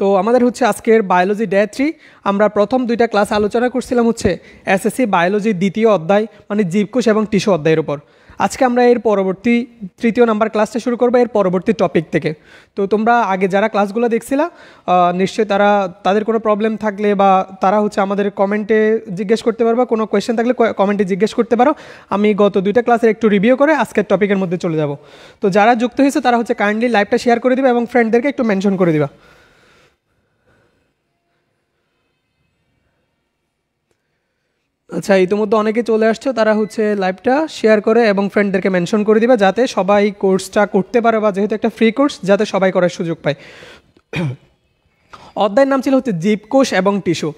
তো আমাদের হচ্ছে আজকের বায়োলজি ডে 3 আমরা প্রথম দুইটা ক্লাস আলোচনা করছিলাম হচ্ছে এসএসসি বায়োলজির দ্বিতীয় অধ্যায় মানে জীবকোষ এবং টিস্যু অধ্যায়ের উপর। আজকে আমরা এর পরবর্তী তৃতীয় নাম্বার ক্লাসটা শুরু করবো এর পরবর্তী টপিক থেকে। তো তোমরা আগে যারা ক্লাসগুলো দেখছিলা নিশ্চয়ই তাদের কোনো প্রবলেম থাকলে বা তারা হচ্ছে আমাদের কমেন্টে জিজ্ঞেস করতে পারবা, কোনো কোয়েশ্চেন থাকলে কমেন্টে জিজ্ঞেস করতে পারো। আমি গত দুইটা ক্লাসের একটু রিভিউ করে আজকের টপিকের মধ্যে চলে যাব। তো যারা যুক্ত হয়েছে তারা হচ্ছে কাইন্ডলি লাইভটা শেয়ার করে দিবা এবং ফ্রেন্ডদেরকে একটু মেনশন করে দিবা। আচ্ছা, ইতিমধ্যে অনেকে চলে আসছো, তারা হচ্ছে লাইভটা শেয়ার করে এবং ফ্রেন্ডদেরকে মেনশন করে দিবা যাতে সবাই কোর্সটা করতে পারে, বা যেহেতু একটা ফ্রি কোর্স যাতে সবাই করার সুযোগ পায়। অধ্যায়ের নাম ছিল হচ্ছে জীবকোষ এবং টিস্যু।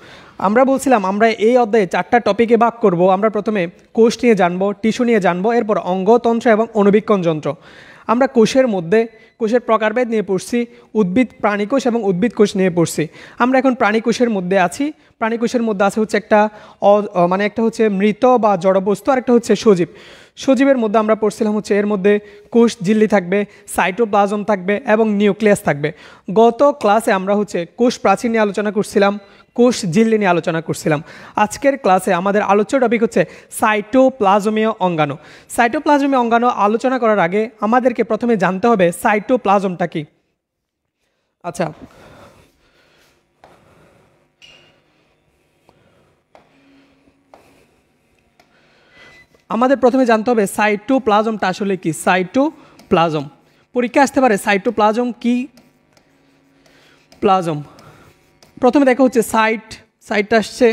আমরা বলছিলাম আমরা এই অধ্যায়ে 4টা টপিকে ভাগ করব। আমরা প্রথমে কোষ নিয়ে জানবো, টিস্যু নিয়ে জানবো, এরপর অঙ্গতন্ত্র এবং অণুবীক্ষণ যন্ত্র। আমরা কোষের মধ্যে কোষের প্রকারভেদ নিয়ে পড়ছি, উদ্ভিদ প্রাণীকোষ এবং উদ্ভিদ কোষ নিয়ে পড়ছি। আমরা এখন প্রাণীকোষের মধ্যে আছি। প্রাণীকোষের মধ্যে আছে হচ্ছে একটা হচ্ছে মৃত বা জড়বস্তু, আর একটা হচ্ছে সজীব। সজীবের মধ্যে আমরা পড়ছিলাম হচ্ছে এর মধ্যে কোষ ঝিল্লি থাকবে, সাইটোপ্লাজম থাকবে এবং নিউক্লিয়াস থাকবে। গত ক্লাসে আমরা হচ্ছে কোষ প্রাচীর নিয়ে আলোচনা করছিলাম, কোষ ঝিল্লি নিয়ে আলোচনা করছিলাম। আজকের ক্লাসে আমাদের আলোচ্য টপিক হচ্ছে সাইটোপ্লাজমীয় অঙ্গাণু। সাইটোপ্লাজমীয় অঙ্গাণু আলোচনা করার আগে আমাদেরকে প্রথমে জানতে হবে সাইটোপ্লাজমটা কি। আচ্ছা, আমাদের প্রথমে জানতে হবে সাইটোপ্লাজমটা আসলে কি। সাইটোপ্লাজম পরীক্ষা আসতে পারে, সাইটোপ্লাজম কি। প্লাজম প্রথমে দেখা হচ্ছে সাইট আসছে।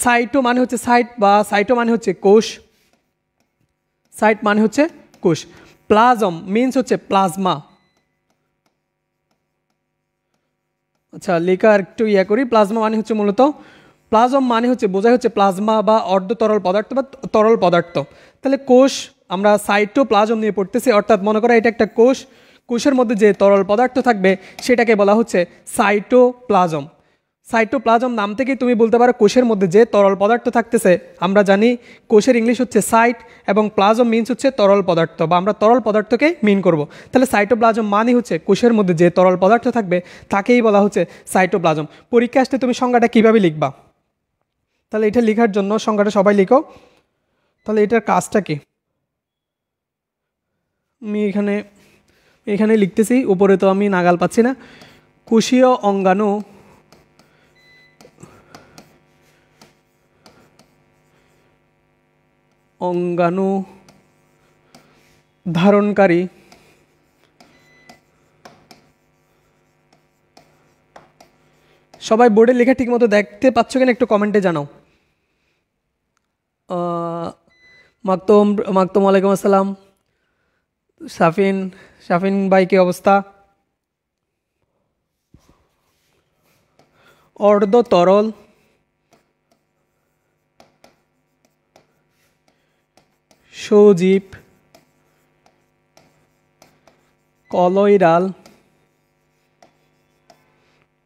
সাইটো মানে হচ্ছে সাইট, বা সাইটো মানে হচ্ছে কোষ। সাইট মানে হচ্ছে কোষ। প্লাজম মিন্স হচ্ছে প্লাজমা। আচ্ছা, লেখা একটু করি। প্লাজমা মানে হচ্ছে মূলত, প্লাজম মানে হচ্ছে বোঝায় হচ্ছে প্লাজমা বা অর্ধ তরল পদার্থ বা তরল পদার্থ। তাহলে কোষ আমরা সাইটোপ্লাজম নিয়ে পড়তেছি, অর্থাৎ মনে করো এটা একটা কোষ। কোষের মধ্যে যে তরল পদার্থ থাকবে সেটাকে বলা হচ্ছে সাইটোপ্লাজম। সাইটোপ্লাজম নাম থেকে তুমি বলতে পারো কোষের মধ্যে যে তরল পদার্থ থাকতেছে। আমরা জানি কোষের ইংলিশ হচ্ছে সাইট এবং প্লাজম মিনস হচ্ছে তরল পদার্থ, বা আমরা তরল পদার্থকে মিন করব। তাহলে সাইটোপ্লাজম মানে হচ্ছে কোষের মধ্যে যে তরল পদার্থ থাকবে তাকেই বলা হচ্ছে সাইটোপ্লাজম। পরীক্ষা আসতে তুমি সংজ্ঞাটা কীভাবে লিখবা? তাহলে এটা লেখার জন্য সংজ্ঞাটা সবাই লিখো। তাহলে এটার কাজটা কি আমি এখানে লিখতেছি, উপরে তো আমি নাগাল পাচ্ছি না। কোষীয় অঙ্গাণু ধারণকারী সবাই বোর্ডে লেখা ঠিক মতো দেখতে পাচ্ছ কিনা একটু কমেন্টে জানাও। মাকতুম ওয়ালাইকুম আসসালাম। শাফিন ভাই কি অবস্থা? অর্ধ তরল সজীব কলয়রাল।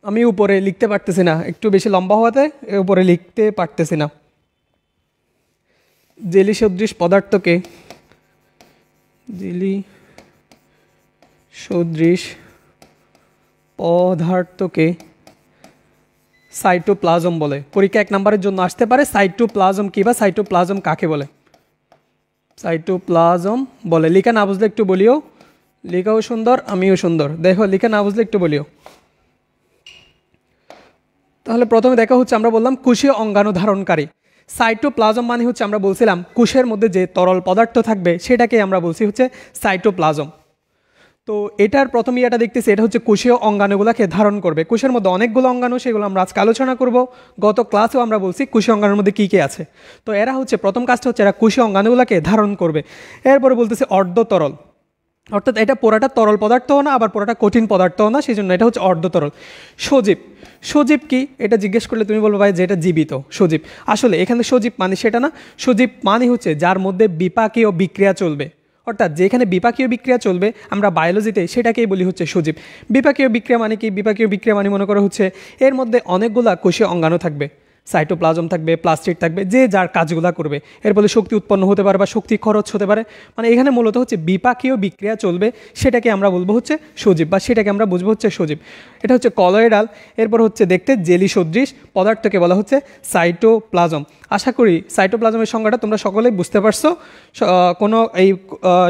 আমি উপরে লিখতে পারতেছি না, একটু বেশি লম্বা হওয়াতে উপরে লিখতে পারতেছি না। জেলি সদৃশ পদার্থকে সাইটোপ্লাজম বলে। পরীক্ষা 1 নম্বরের জন্য আসতে পারে সাইটোপ্লাজম কি বা সাইটোপ্লাজম কাকে বলে। সাইটোপ্লাজম বলে লেখা না বুঝলে একটু বলিও। লেখাও সুন্দর, আমিও সুন্দর। দেখো, লেখা না বুঝলে একটু বলিও। তাহলে প্রথমে দেখা হচ্ছে আমরা বললাম কোষীয় অঙ্গাণু ধারণকারী। সাইটোপ্লাজম মানে হচ্ছে আমরা বলছিলাম কোষের মধ্যে যে তরল পদার্থ থাকবে সেটাকে আমরা বলছি হচ্ছে সাইটোপ্লাজম। তো এটার প্রথম ইয়েটা দেখতেছি, এটা হচ্ছে কোষীয় অঙ্গাণুগুলোকে ধারণ করবে। কোষের মধ্যে অনেকগুলো অঙ্গাণু, সেগুলো আমরা আজকে আলোচনা করব। গত ক্লাসেও আমরা বলছি কোষীয় অঙ্গাণুর মধ্যে কী কী আছে। তো এরা হচ্ছে প্রথম কাজটা হচ্ছে এরা কোষীয় অঙ্গাণুগুলোকে ধারণ করবে। এরপরে বলতেছে অর্ধ তরল, অর্থাৎ এটা পুরাটা তরল পদার্থও না আবার পুরাটা কঠিন পদার্থও না, সেই জন্য এটা হচ্ছে অর্ধ তরল। সজীব কি এটা জিজ্ঞেস করলে তুমি বলবো ভাই যে এটা জীবিত সজীব। আসলে এখানে সজীব মানে সেটা না, সজীব মানে হচ্ছে যার মধ্যে বিপাকীয় বিক্রিয়া চলবে। অর্থাৎ যেখানে বিপাকীয় বিক্রিয়া চলবে আমরা বায়োলজিতে সেটাকেই বলি হচ্ছে সজীব। বিপাকীয় বিক্রিয়া মানে কি? বিপাকীয় বিক্রিয়া মানে মনে করা হচ্ছে এর মধ্যে অনেকগুলা কোষীয় অঙ্গাণু থাকবে। সাইটোপ্লাজম থাকবে, প্লাস্টিড থাকবে, যে যার কাজগুলো করবে, এর ফলে শক্তি উৎপন্ন হতে পারে বা শক্তি খরচ হতে পারে। মানে এখানে মূলত হচ্ছে বিপাকীয় বিক্রিয়া চলবে, সেটাকে আমরা বলবো হচ্ছে সজীব, বা সেটাকে আমরা বুঝবো হচ্ছে সজীব। এটা হচ্ছে কলয়েডাল। এরপর হচ্ছে দেখতে জেলি সদৃশ পদার্থকে বলা হচ্ছে সাইটোপ্লাজম। আশা করি সাইটোপ্লাজমের সংজ্ঞাটা তোমরা সকলেই বুঝতে পারছো। কোনো এই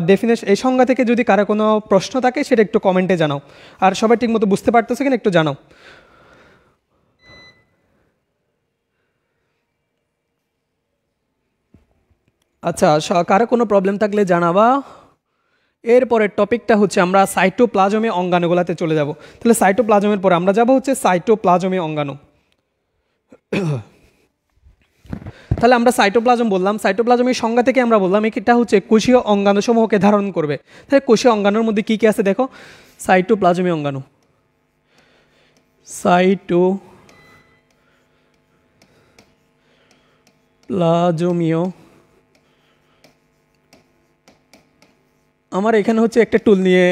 ডেফিনেশন, এই সংজ্ঞা থেকে যদি কারো কোনো প্রশ্ন থাকে সেটা একটু কমেন্টে জানাও। আর সবাই ঠিকমতো বুঝতে পারতেছে কিনা একটু জানাও। আচ্ছা, কারো কোনো প্রবলেম থাকলে জানাবা। এরপরের টপিকটা হচ্ছে আমরা সাইটোপ্লাজমে অঙ্গাণুগুলাতে চলে যাব। তাহলে সাইটোপ্লাজমের পরে আমরা যাব হচ্ছে সাইটোপ্লাজমে অঙ্গাণু। তাহলে আমরা সাইটোপ্লাজম বললাম, সাইটোপ্লাজমের সংজ্ঞা থেকে আমরা বললাম এটা হচ্ছে কোষীয় অঙ্গাণুসমূহকে ধারণ করবে। তাহলে কোষীয় অঙ্গাণুর মধ্যে কী কী আছে দেখো, সাইটোপ্লাজমীয় অঙ্গাণু, সাইটোপ্লাজমীয়, আমার এখানে হচ্ছে একটা টুল নিয়ে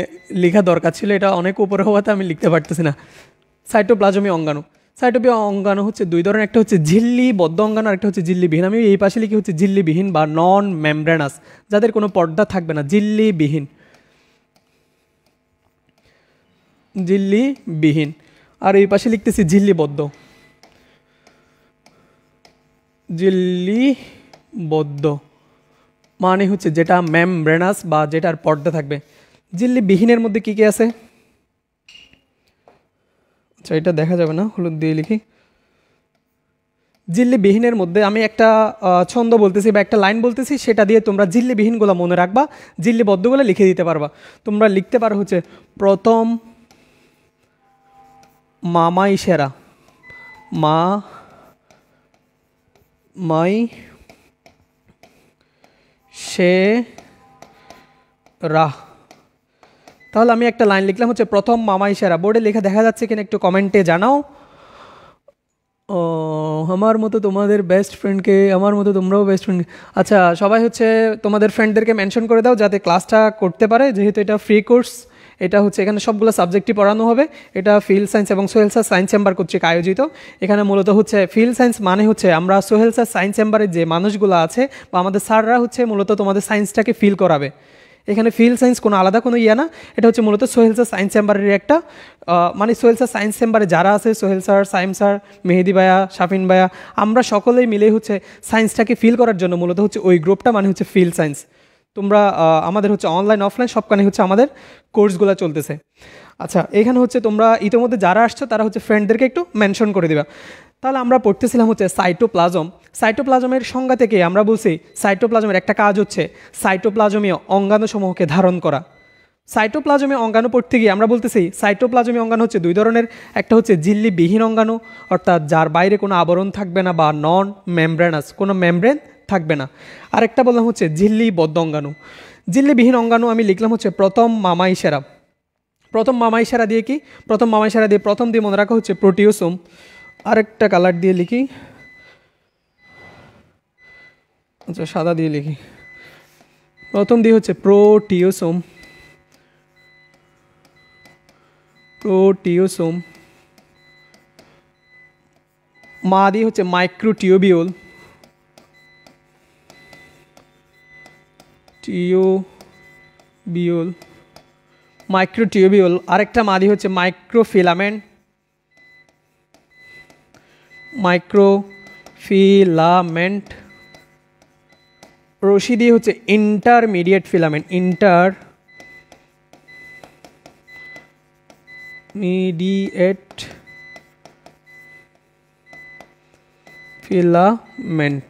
লেখা দরকার ছিল, এটা অনেক উপরে হওয়াতে আমি লিখতে পারতেছি না। সাইটোপ্লাজমীয় অঙ্গাণু, সাইটোপ্লাজমীয় অঙ্গাণু হচ্ছে দুই ধরনের, একটা হচ্ছে ঝিল্লিবদ্ধ অঙ্গাণু আর একটা হচ্ছে ঝিল্লিবিহীন। আমি এই পাশে লিখি হচ্ছে ঝিল্লিবিহীন বা নন মেমব্রেনাস, যাদের কোনো পর্দা থাকবে না, ঝিল্লিবিহীন, ঝিল্লিবিহীন। আর এই পাশে লিখতেছি ঝিল্লিবদ্ধ, ঝিল্লিবদ্ধ মানে হচ্ছে যেটা মেমব্রেনাস বা যেটার পর্দা থাকবে। ঝিল্লিবিহীনের মধ্যে কী কী আছে, আচ্ছা এটা দেখা যাবে না, হলুদ দিয়ে লিখি। ঝিল্লিবিহীনের মধ্যে আমি একটা ছন্দ বলতেছি বা একটা লাইন বলতেছি, সেটা দিয়ে তোমরা ঝিল্লিবিহীনগুলো মনে রাখবা, ঝিল্লিবদ্ধগুলো লিখে দিতে পারবা। তোমরা লিখতে পারো হচ্ছে প্রথম মামাই সেরা, মাই সেরা। তাহলে আমি একটা লাইন লিখলাম হচ্ছে প্রথম মামাই সেরা। বোর্ডে লেখা দেখা যাচ্ছে কিনা একটু কমেন্টে জানাও। ও আমার মতো তোমাদের বেস্ট ফ্রেন্ডকে, আমার মতো তোমরাও বেস্ট ফ্রেন্ড। আচ্ছা সবাই হচ্ছে তোমাদের ফ্রেন্ডদেরকে মেনশন করে দাও যাতে ক্লাসটা করতে পারে, যেহেতু এটা ফ্রি কোর্স। এটা হচ্ছে এখানে সবগুলো সাবজেক্টই পড়ানো হবে। এটা ফিল্ড সায়েন্স এবং সোহেল স্যার সায়েন্স চেম্বার কর্তৃক আয়োজিত। এখানে মূলত হচ্ছে ফিল্ড সায়েন্স মানে হচ্ছে আমরা সোহেল স্যার সায়েন্স চেম্বারের যে মানুষগুলো আছে বা আমাদের স্যাররা হচ্ছে মূলত তোমাদের সায়েন্সটাকে ফিল করাবে। এখানে ফিল্ড সায়েন্স কোনো আলাদা কোনো ইয়ে না, এটা হচ্ছে মূলত সোহেল স্যার সায়েন্স চেম্বারের একটা মানে সোহেল স্যার সায়েন্স চেম্বারে যারা আছে, সোহেল স্যার, সাইম স্যার, মেহেদি ভাইয়া, শাফিন ভাইয়া, আমরা সকলেই মিলে হচ্ছে সায়েন্সটাকে ফিল করার জন্য মূলত হচ্ছে ওই গ্রুপটা মানে হচ্ছে ফিল্ড সায়েন্স। তোমরা আমাদের হচ্ছে অনলাইন অফলাইন সবখানে হচ্ছে আমাদের কোর্সগুলো চলতেছে। আচ্ছা এখানে হচ্ছে তোমরা ইতিমধ্যে যারা আসছো তারা হচ্ছে ফ্রেন্ডদেরকে একটু মেনশন করে দিবা। তাহলে আমরা পড়তেছিলাম হচ্ছে সাইটোপ্লাজম। সাইটোপ্লাজমের সংজ্ঞা থেকে আমরা বলছি সাইটোপ্লাজমের একটা কাজ হচ্ছে সাইটোপ্লাজমীয় অঙ্গাণুসমূহকে ধারণ করা। সাইটোপ্লাজমীয় অঙ্গাণু পড়তে গিয়ে আমরা বলতেছি সাইটোপ্লাজমীয় অঙ্গাণু হচ্ছে দুই ধরনের, একটা হচ্ছে ঝিল্লিবিহীন অঙ্গাণু, অর্থাৎ যার বাইরে কোনো আবরণ থাকবে না বা নন মেমব্রেনাস, কোনো মেমব্রেন থাকবে না। আরেকটা বললাম হচ্ছে ঝিল্লিবদ্ধ অঙ্গাণু। ঝিল্লিবিহীন অঙ্গাণু আমি লিখলাম হচ্ছে প্রথম মামাই সেরা। প্রথম মামাই সেরা দিয়ে কি, প্রথম মামাই সেরা দিয়ে প্রথম দিয়ে মনে রাখা হচ্ছে প্রোটিওসোম। আরেকটা কালার দিয়ে লিখি, আচ্ছা সাদা দিয়ে লিখি, প্রথম দিয়ে হচ্ছে প্রোটিওসোম, প্রোটিওসোম। মা দিয়ে হচ্ছে মাইক্রোটিউবিউল, টিউবিউল, মাইক্রোটিউবিউল। আরেকটা মা দিয়ে হচ্ছে মাইক্রোফিলামেন্ট, মাইক্রোফিলামেন্ট। রশি দিয়ে হচ্ছে ইন্টারমিডিয়েট ফিলামেন্ট, ইন্টারমিডিয়েট ফিলামেন্ট।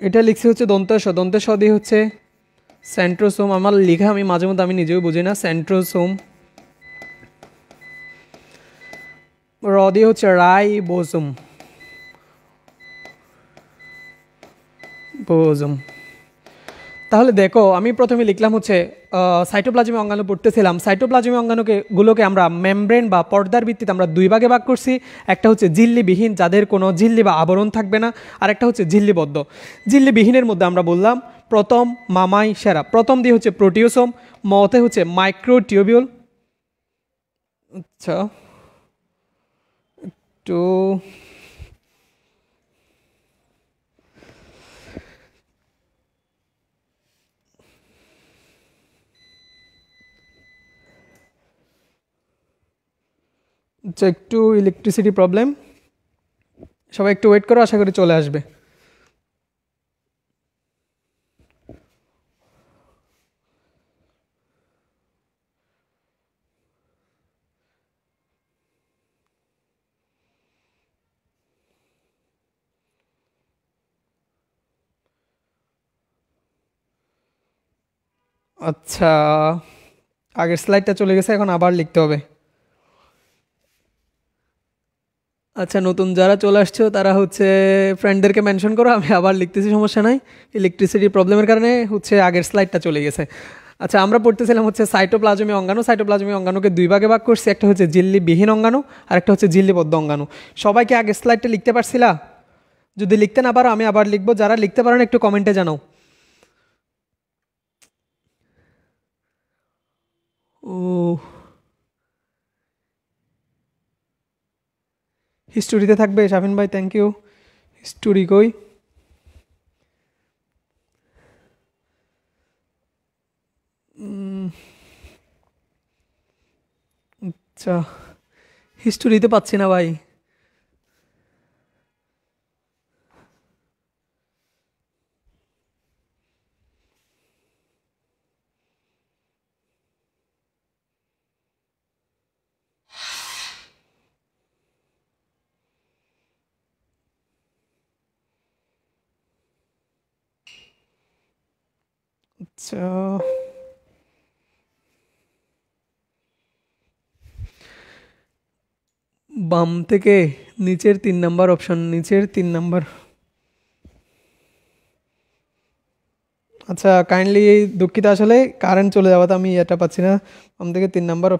এটা লিখছি হচ্ছে দন্তেশ, দন্তেশ দিয়ে হচ্ছে সেন্ট্রোসোম। আমার লেখা আমি মাঝে মধ্যে আমি নিজেও বুঝি না, সেন্ট্রোসোম। র দিয়ে হচ্ছে রাইবোসোম, বোসোম। তাহলে দেখো আমি প্রথমে লিখলাম হচ্ছে সাইটোপ্লাজমীয় অঙ্গাণু পড়তেছিলাম। সাইটোপ্লাজমীয় অঙ্গাণুগুলোকে আমরা মেমব্রেন বা পর্দার ভিত্তিতে আমরা দুই ভাগে ভাগ করছি। একটা হচ্ছে ঝিল্লিবিহীন, যাদের কোনো ঝিল্লি বা আবরণ থাকবে না, আর একটা হচ্ছে ঝিল্লিবদ্ধ। ঝিল্লিবিহীনের মধ্যে আমরা বললাম প্রথম মামাই সেরা। প্রথম দিয়ে হচ্ছে প্রোটিওসোম, মতে হচ্ছে মাইক্রোটিউবিউল। আচ্ছা একটু একটু ইলেকট্রিসিটি প্রবলেম, সবাই একটু ওয়েট করো, আশা করি চলে আসবে। আচ্ছা, আগের স্লাইডটা চলে গেছে, এখন আবার লিখতে হবে। আচ্ছা, নতুন যারা চলে আসছো তারা ফ্রেন্ডদেরকে মেনশন করো, আমি আবার লিখতেছি, সমস্যা নাই। ইলেকট্রিসিটি প্রবলেমের কারণে আগের স্লাইডটা চলে গেছে। আচ্ছা, আমরা পড়তেছিলাম সাইটোপ্লাজমি অঙ্গাণু। সাইটোপ্লাজমি অঙ্গাণুকে দুই ভাগে ভাগ করছি, একটা ঝিল্লিবিহীন অঙ্গাণু আর একটা ঝিল্লিবদ্ধ অঙ্গাণু। সবাইকে আগের স্লাইডটা লিখতে পারছিলা? যদি লিখতে না পারো আমি আবার লিখবো, যারা লিখতে পারো না একটু কমেন্টে জানাও। ও, হিস্টোরিতে থাকবে শাফিন ভাই, থ্যাংক ইউ। হিস্টোরি কই? আচ্ছা, হিস্টোরিতে পাচ্ছি না ভাই। আচ্ছা, বাম থেকে নিচের 3 নাম্বার অপশন, নিচের 3 নাম্বার। আচ্ছা, কাইন্ডলি দুঃখিত, আসলে কারেন্ট চলে যাওয়াতে আমি এটা পাচ্ছি না। বাম থেকে 3 নাম্বার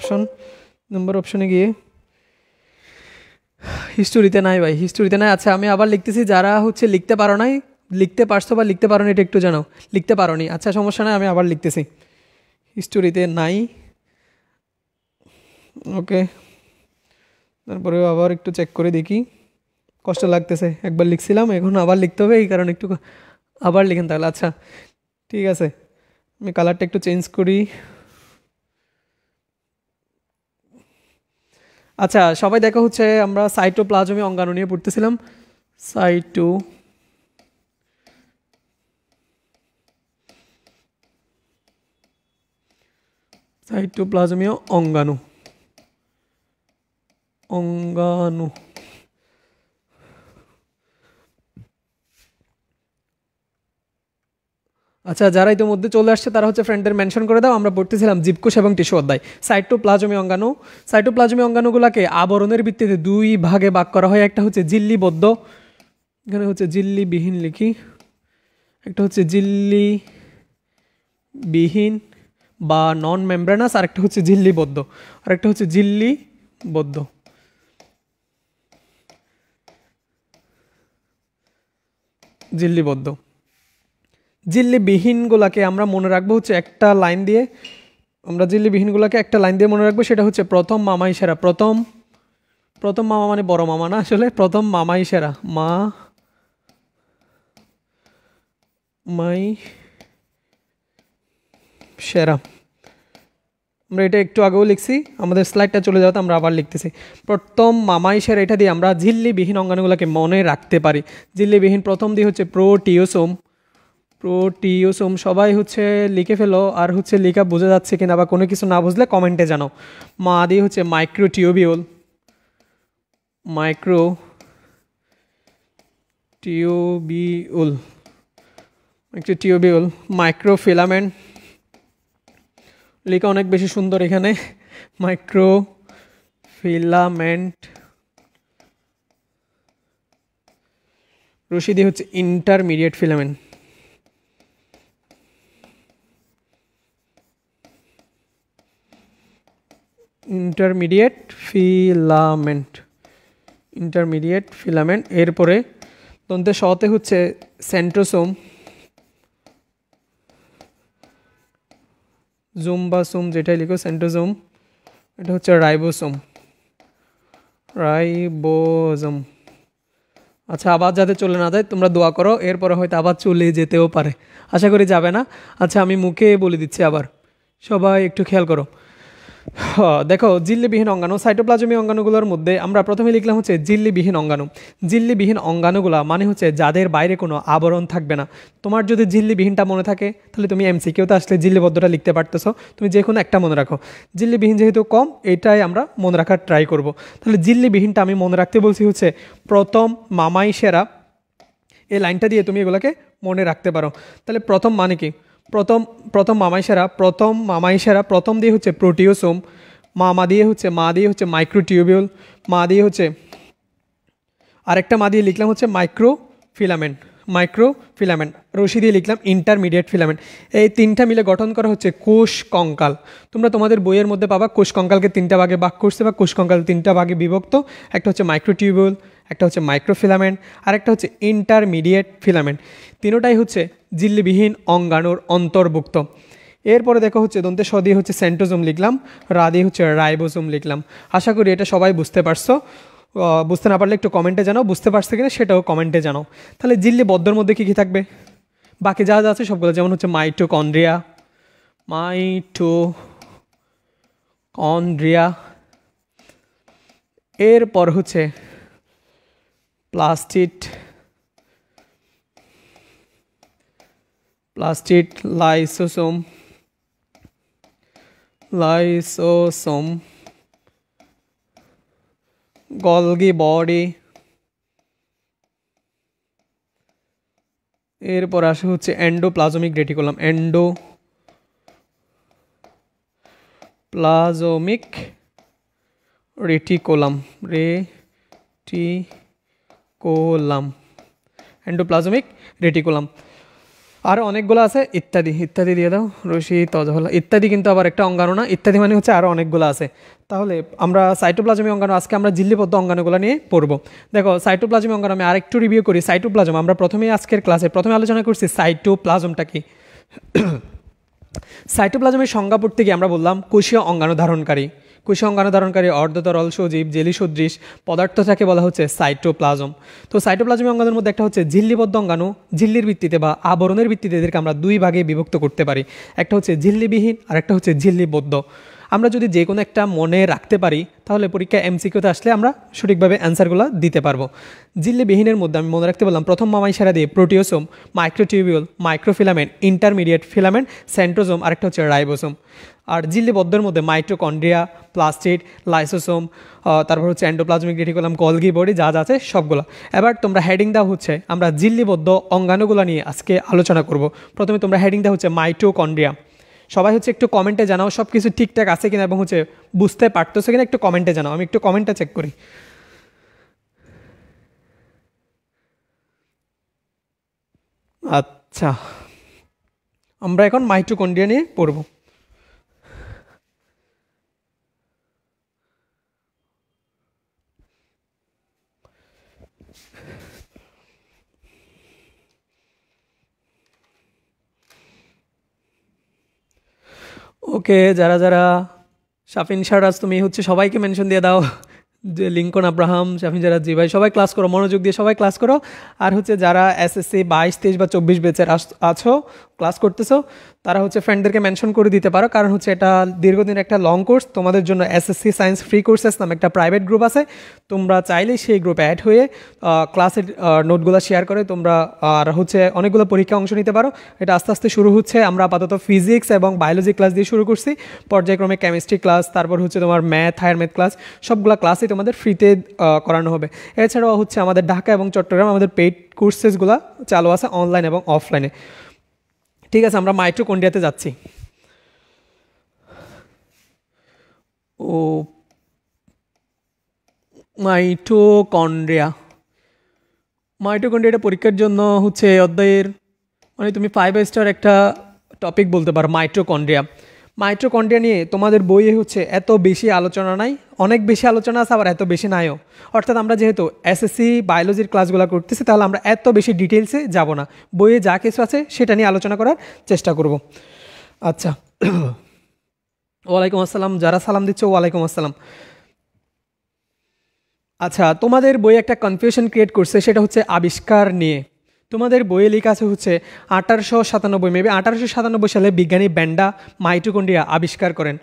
অপশনে গিয়ে হিস্টোরিতে নাই ভাই, হিস্টোরিতে নাই। আচ্ছা, আমি আবার লিখতেছি, যারা লিখতে পারো নাই, লিখতে পারছো বা লিখতে পারো নি এটা একটু জানাও। লিখতে পারো নি, আচ্ছা সমস্যা নাই, আমি আবার লিখতেছি। হিস্টোরিতে নাই, ওকে। তারপরে আবার একটু চেক করে দেখি, কষ্ট লাগতেছে, একবার লিখছিলাম এখন আবার লিখতে হবে, এই কারণে একটু আবার লিখেন তাহলে। আচ্ছা ঠিক আছে, আমি কালারটা একটু চেঞ্জ করি। আচ্ছা সবাই দেখো, আমরা সাইটোপ্লাজমি অঙ্গাণু নিয়ে পড়তেছিলাম। সাইটোপ্লাজমীয় অঙ্গাণু। আচ্ছা, যারা ইতিমধ্যে চলে আসছে তারা ফ্রেন্ডদের মেনশন করে দাও। আমরা পড়তেছিলাম জীবকোষ এবং টিস্যু অধ্যায়। সাইটোপ্লাজমি অঙ্গাণু। সাইটোপ্লাজমি অঙ্গাণুগুলোকে আবরণের ভিত্তিতে দুই ভাগে ভাগ করা হয়। একটা ঝিল্লিবদ্ধ, এখানে ঝিল্লিবিহীন লিখি, একটা ঝিল্লিবিহীন বা নন মেমব্রেনাস, আর একটা ঝিল্লিবদ্ধ, আর একটা ঝিল্লিবদ্ধ। ঝিল্লিবদ্ধ ঝিল্লিবিহীনগুলোকে আমরা মনে রাখবো একটা লাইন দিয়ে। আমরা ঝিল্লিবিহীনগুলোকে একটা লাইন দিয়ে মনে রাখবো, সেটা প্রথম মামাই সেরা। প্রথম মামা মানে বড় মামা না, আসলে প্রথম মামাই সেরা, মাই সেরা। আমরা এটা একটু আগেও লিখছি, আমাদের স্লাইডটা চলে যাওয়াতে আমরা আবার লিখতেছি। প্রথম মামাই সেরা, এটা দিয়ে আমরা ঝিল্লিবিহীন অঙ্গাণুগুলোকে মনে রাখতে পারি। ঝিল্লিবিহীন প্রথম দিয়ে প্রোটিওসোম। সবাই লিখে ফেলো, আর লেখা বোঝা যাচ্ছে কিনা বা কোনো কিছু না বুঝলে কমেন্টে জানাও। মা দিয়ে মাইক্রোটিউবিউল, মাইক্রোফিলামেন্ট, লেখা অনেক বেশি সুন্দর এখানে, মাইক্রোফিলামেন্ট। রশি দিয়ে ইন্টারমিডিয়েট ফিলামেন্ট। Intermediate filament. এরপরে দন্তে সতে সেন্ট্রোসোম, জুম বা সোম যেটাই লিখো, সেন্ট্রোসোম। এটা রাইবোসোম। রাইবোজোম। আচ্ছা, আবার যাতে চলে না যায় তোমরা দোয়া করো, এরপরে হয়তো আবার চলে যেতেও পারে, আশা করি যাবে না। আচ্ছা, আমি মুখে বলে দিচ্ছি আবার, সবাই একটু খেয়াল করো। দেখো, ঝিল্লিবিহীন অঙ্গাণু, সাইটোপ্লাজমীয় অঙ্গাণুগুলোর মধ্যে আমরা প্রথমে লিখলাম হচ্ছে ঝিল্লিবিহীন অঙ্গাণু। ঝিল্লিবিহীন অঙ্গাণুগুলা মানে হচ্ছে যাদের বাইরে কোনো আবরণ থাকবে না। তোমার যদি ঝিল্লিবিহীনটা মনে থাকে তাহলে তুমি এমসিকিউতে আসলে ঝিল্লিবদ্ধটা লিখতে পারতেছো, তুমি যে কোনো একটা মনে রাখো। ঝিল্লিবিহীন যেহেতু কম, এটাই আমরা মনে রাখার ট্রাই করব। তাহলে ঝিল্লিবিহীনটা আমি মনে রাখতে বলছি হচ্ছে প্রথম মামাইশেরা, এই লাইনটা দিয়ে তুমি এগুলোকে মনে রাখতে পারো। তাহলে প্রথম মানে কি? প্রথম প্রথম মামাইশেরা প্রথম দিয়ে হচ্ছে প্রোটিওসোম, মা দিয়ে হচ্ছে মাইক্রোটিউবিউল, মা দিয়ে হচ্ছে আরেকটা মা দিয়ে লিখলাম হচ্ছে মাইক্রোফিলামেন্ট, রশি দিয়ে লিখলাম ইন্টারমিডিয়েট ফিলামেন্ট। এই তিনটা মিলে গঠন করা হচ্ছে কোষ কঙ্কাল। তোমরা তোমাদের বইয়ের মধ্যে পাবা কোষ কঙ্কালকে তিনটা ভাগে ভাগ করছে, বা কোষ কঙ্কাল তিনটা ভাগে বিভক্ত। একটা হচ্ছে মাইক্রোটিউবিউল, একটা হচ্ছে মাইক্রোফিলামেন্ট, আর একটা হচ্ছে ইন্টারমিডিয়েট ফিলামেন্ট। তিনোটাই হচ্ছে ঝিল্লিবিহীন অঙ্গাণুর অন্তর্ভুক্ত। এরপরে দেখো হচ্ছে দন্তে স দিয়ে হচ্ছে সেন্ট্রোজোম লিখলাম, রা দিয়ে হচ্ছে রাইবোজোম লিখলাম। আশা করি এটা সবাই বুঝতে পারছো। বুঝতে না পারলে একটু কমেন্টে জানাও, বুঝতে পারছো কিনা সেটাও কমেন্টে জানাও। তাহলে ঝিল্লিবদ্ধর মধ্যে কী কী থাকবে? বাকি যা যা আছে সবগুলো, যেমন হচ্ছে মাইটোকন্ড্রিয়া, এরপর হচ্ছে প্লাস্টিড, লাইসোসোম, গলগি বডি, এরপর আসে হচ্ছে এন্ডোপ্লাজমিক রেটিকুলাম, এন্ডোপ্লাজমিক রেটিকুলাম। আরও অনেকগুলো আছে, ইত্যাদি দিয়ে দাও, রশি তজহলা ইত্যাদি কিন্তু আবার একটা অঙ্গাণু না, ইত্যাদি মানে হচ্ছে আরও অনেকগুলো আছে। তাহলে আমরা সাইটোপ্লাজমিক অঙ্গাণু, আজকে আমরা ঝিল্লিবদ্ধ অঙ্গাণুগুলো নিয়ে পড়বো। দেখো, সাইটোপ্লাজমিক অঙ্গাণু আমি আরেকটু রিভিউ করি। সাইটোপ্লাজম আমরা প্রথমেই আজকের ক্লাসে প্রথমে আলোচনা করছি সাইটোপ্লাজমটা কি। সাইটোপ্লাজমের সংজ্ঞা পড়তে গিয়ে আমরা বললাম কোষীয় অঙ্গাণু ধারণকারী। কোষীয় অঙ্গাণু ধারণকারী অর্ধতরল সজীব জেলি সদৃশ পদার্থটাকে বলা হচ্ছে সাইটোপ্লাজম। তো সাইটোপ্লাজমিক অঙ্গাণুর মধ্যে একটা হচ্ছে ঝিল্লিবদ্ধ অঙ্গাণু, ঝিল্লির ভিত্তিতে বা আবরণের ভিত্তিতে এদেরকে আমরা দুই ভাগে বিভক্ত করতে পারি। একটা হচ্ছে ঝিল্লিবিহীন আর একটা হচ্ছে ঝিল্লিবদ্ধ। আমরা যদি যে কোনো একটা মনে রাখতে পারি তাহলে পরীক্ষা এমসিকিউতে আসলে আমরা সঠিকভাবে অ্যান্সারগুলো দিতে পারবো। ঝিল্লিবিহীনের মধ্যে আমি মনে রাখতে বললাম প্রথম মামাইশেরা দিয়ে proteasome, microtubule, microfilament, intermediate filament, centrosome, আরেকটা হচ্ছে রাইবোসোম। আর ঝিল্লিবদ্ধের মধ্যে মাইটোকন্ড্রিয়া, প্লাস্টিড, লাইসোসোম, তারপর হচ্ছে এন্ডোপ্লাজমিক রেটিকুলাম, গলগি বডি, যা যা আছে সবগুলো। এবার তোমরা হেডিং দেওয়া হচ্ছে আমরা ঝিল্লিবদ্ধ অঙ্গাণুগুলো নিয়ে আজকে আলোচনা করব। প্রথমে তোমরা হেডিং দেওয়া হচ্ছে মাইটোকন্ড্রিয়া। সবাই হচ্ছে একটু কমেন্টে জানাও সব কিছু ঠিকঠাক আছে কিনা এবং হচ্ছে বুঝতে পারতেছো কিনা একটু কমেন্টে জানাও, আমি একটু কমেন্টটা চেক করি। আচ্ছা, আমরা এখন মাইটোকন্ড্রিয়া নিয়ে পড়ব। ওকে, যারা যারা শাফিন শাহরাজ, তুমি হচ্ছে সবাইকে মেনশন দিয়ে দাও, যে লিঙ্কন আব্রাহাম, শাফিন শাহরাজ, জি ভাই, সবাই ক্লাস করো, মনোযোগ দিয়ে সবাই ক্লাস করো। আর হচ্ছে যারা এসএসসি 22, 23 বা 24 ব্যাচের আছো, ক্লাস করতেছো, তারা হচ্ছে ফ্রেন্ডদেরকে মেনশন করে দিতে পারো, কারণ হচ্ছে এটা দীর্ঘদিন একটা লং কোর্স। তোমাদের জন্য এসএসসি সায়েন্স ফ্রি কোর্সেস নামে একটা প্রাইভেট গ্রুপ আছে, তোমরা চাইলেই সেই গ্রুপে অ্যাড হয়ে ক্লাসের নোটগুলো শেয়ার করে তোমরা আর হচ্ছে অনেকগুলো পরীক্ষা অংশ নিতে পারো। এটা আস্তে আস্তে শুরু হচ্ছে। আমরা আপাতত ফিজিক্স এবং বায়োলজি ক্লাস দিয়ে শুরু করছি, পর্যায়ক্রমে কেমিস্ট্রি ক্লাস, তারপর হচ্ছে তোমার হায়ার ম্যাথ ক্লাস, সবগুলো ক্লাসই তোমাদের ফ্রিতে করানো হবে। এছাড়াও হচ্ছে আমাদের ঢাকা এবং চট্টগ্রাম আমাদের পেইড কোর্সেসগুলো চালু আছে অনলাইন এবং অফলাইনে। ঠিক আছে, আমরা মাইটোকন্ড্রিয়াতে যাচ্ছি। ও মাইটোকন্ড্রিয়াটা পরীক্ষার জন্য হচ্ছে অধ্যায়ের মানে তুমি 5 স্টার একটা টপিক বলতে পারো মাইটোকন্ড্রিয়া নিয়ে তোমাদের বইয়ে হচ্ছে এত বেশি আলোচনা নাই, অনেক বেশি আলোচনা আছে আবার এত বেশি নাইও। অর্থাৎ আমরা যেহেতু এসএসসি বায়োলজির ক্লাসগুলো করতেছি তাহলে আমরা এত বেশি ডিটেলসে যাব না, বইয়ে যা কিছু আছে সেটা নিয়ে আলোচনা করার চেষ্টা করব। আচ্ছা, ওয়ালাইকুম আসসালাম, যারা সালাম দিচ্ছ ওয়ালাইকুম আসসালাম। আচ্ছা, তোমাদের বইয়ে একটা কনফিউশন ক্রিয়েট করছে, সেটা হচ্ছে আবিষ্কার নিয়ে। তোমাদের বইয়ে লেখা আছে হচ্ছে 1897, মেবি 1897 সালে বিজ্ঞানী ব্যান্ডা মাইটোকন্ড্রিয়া আবিষ্কার করেন।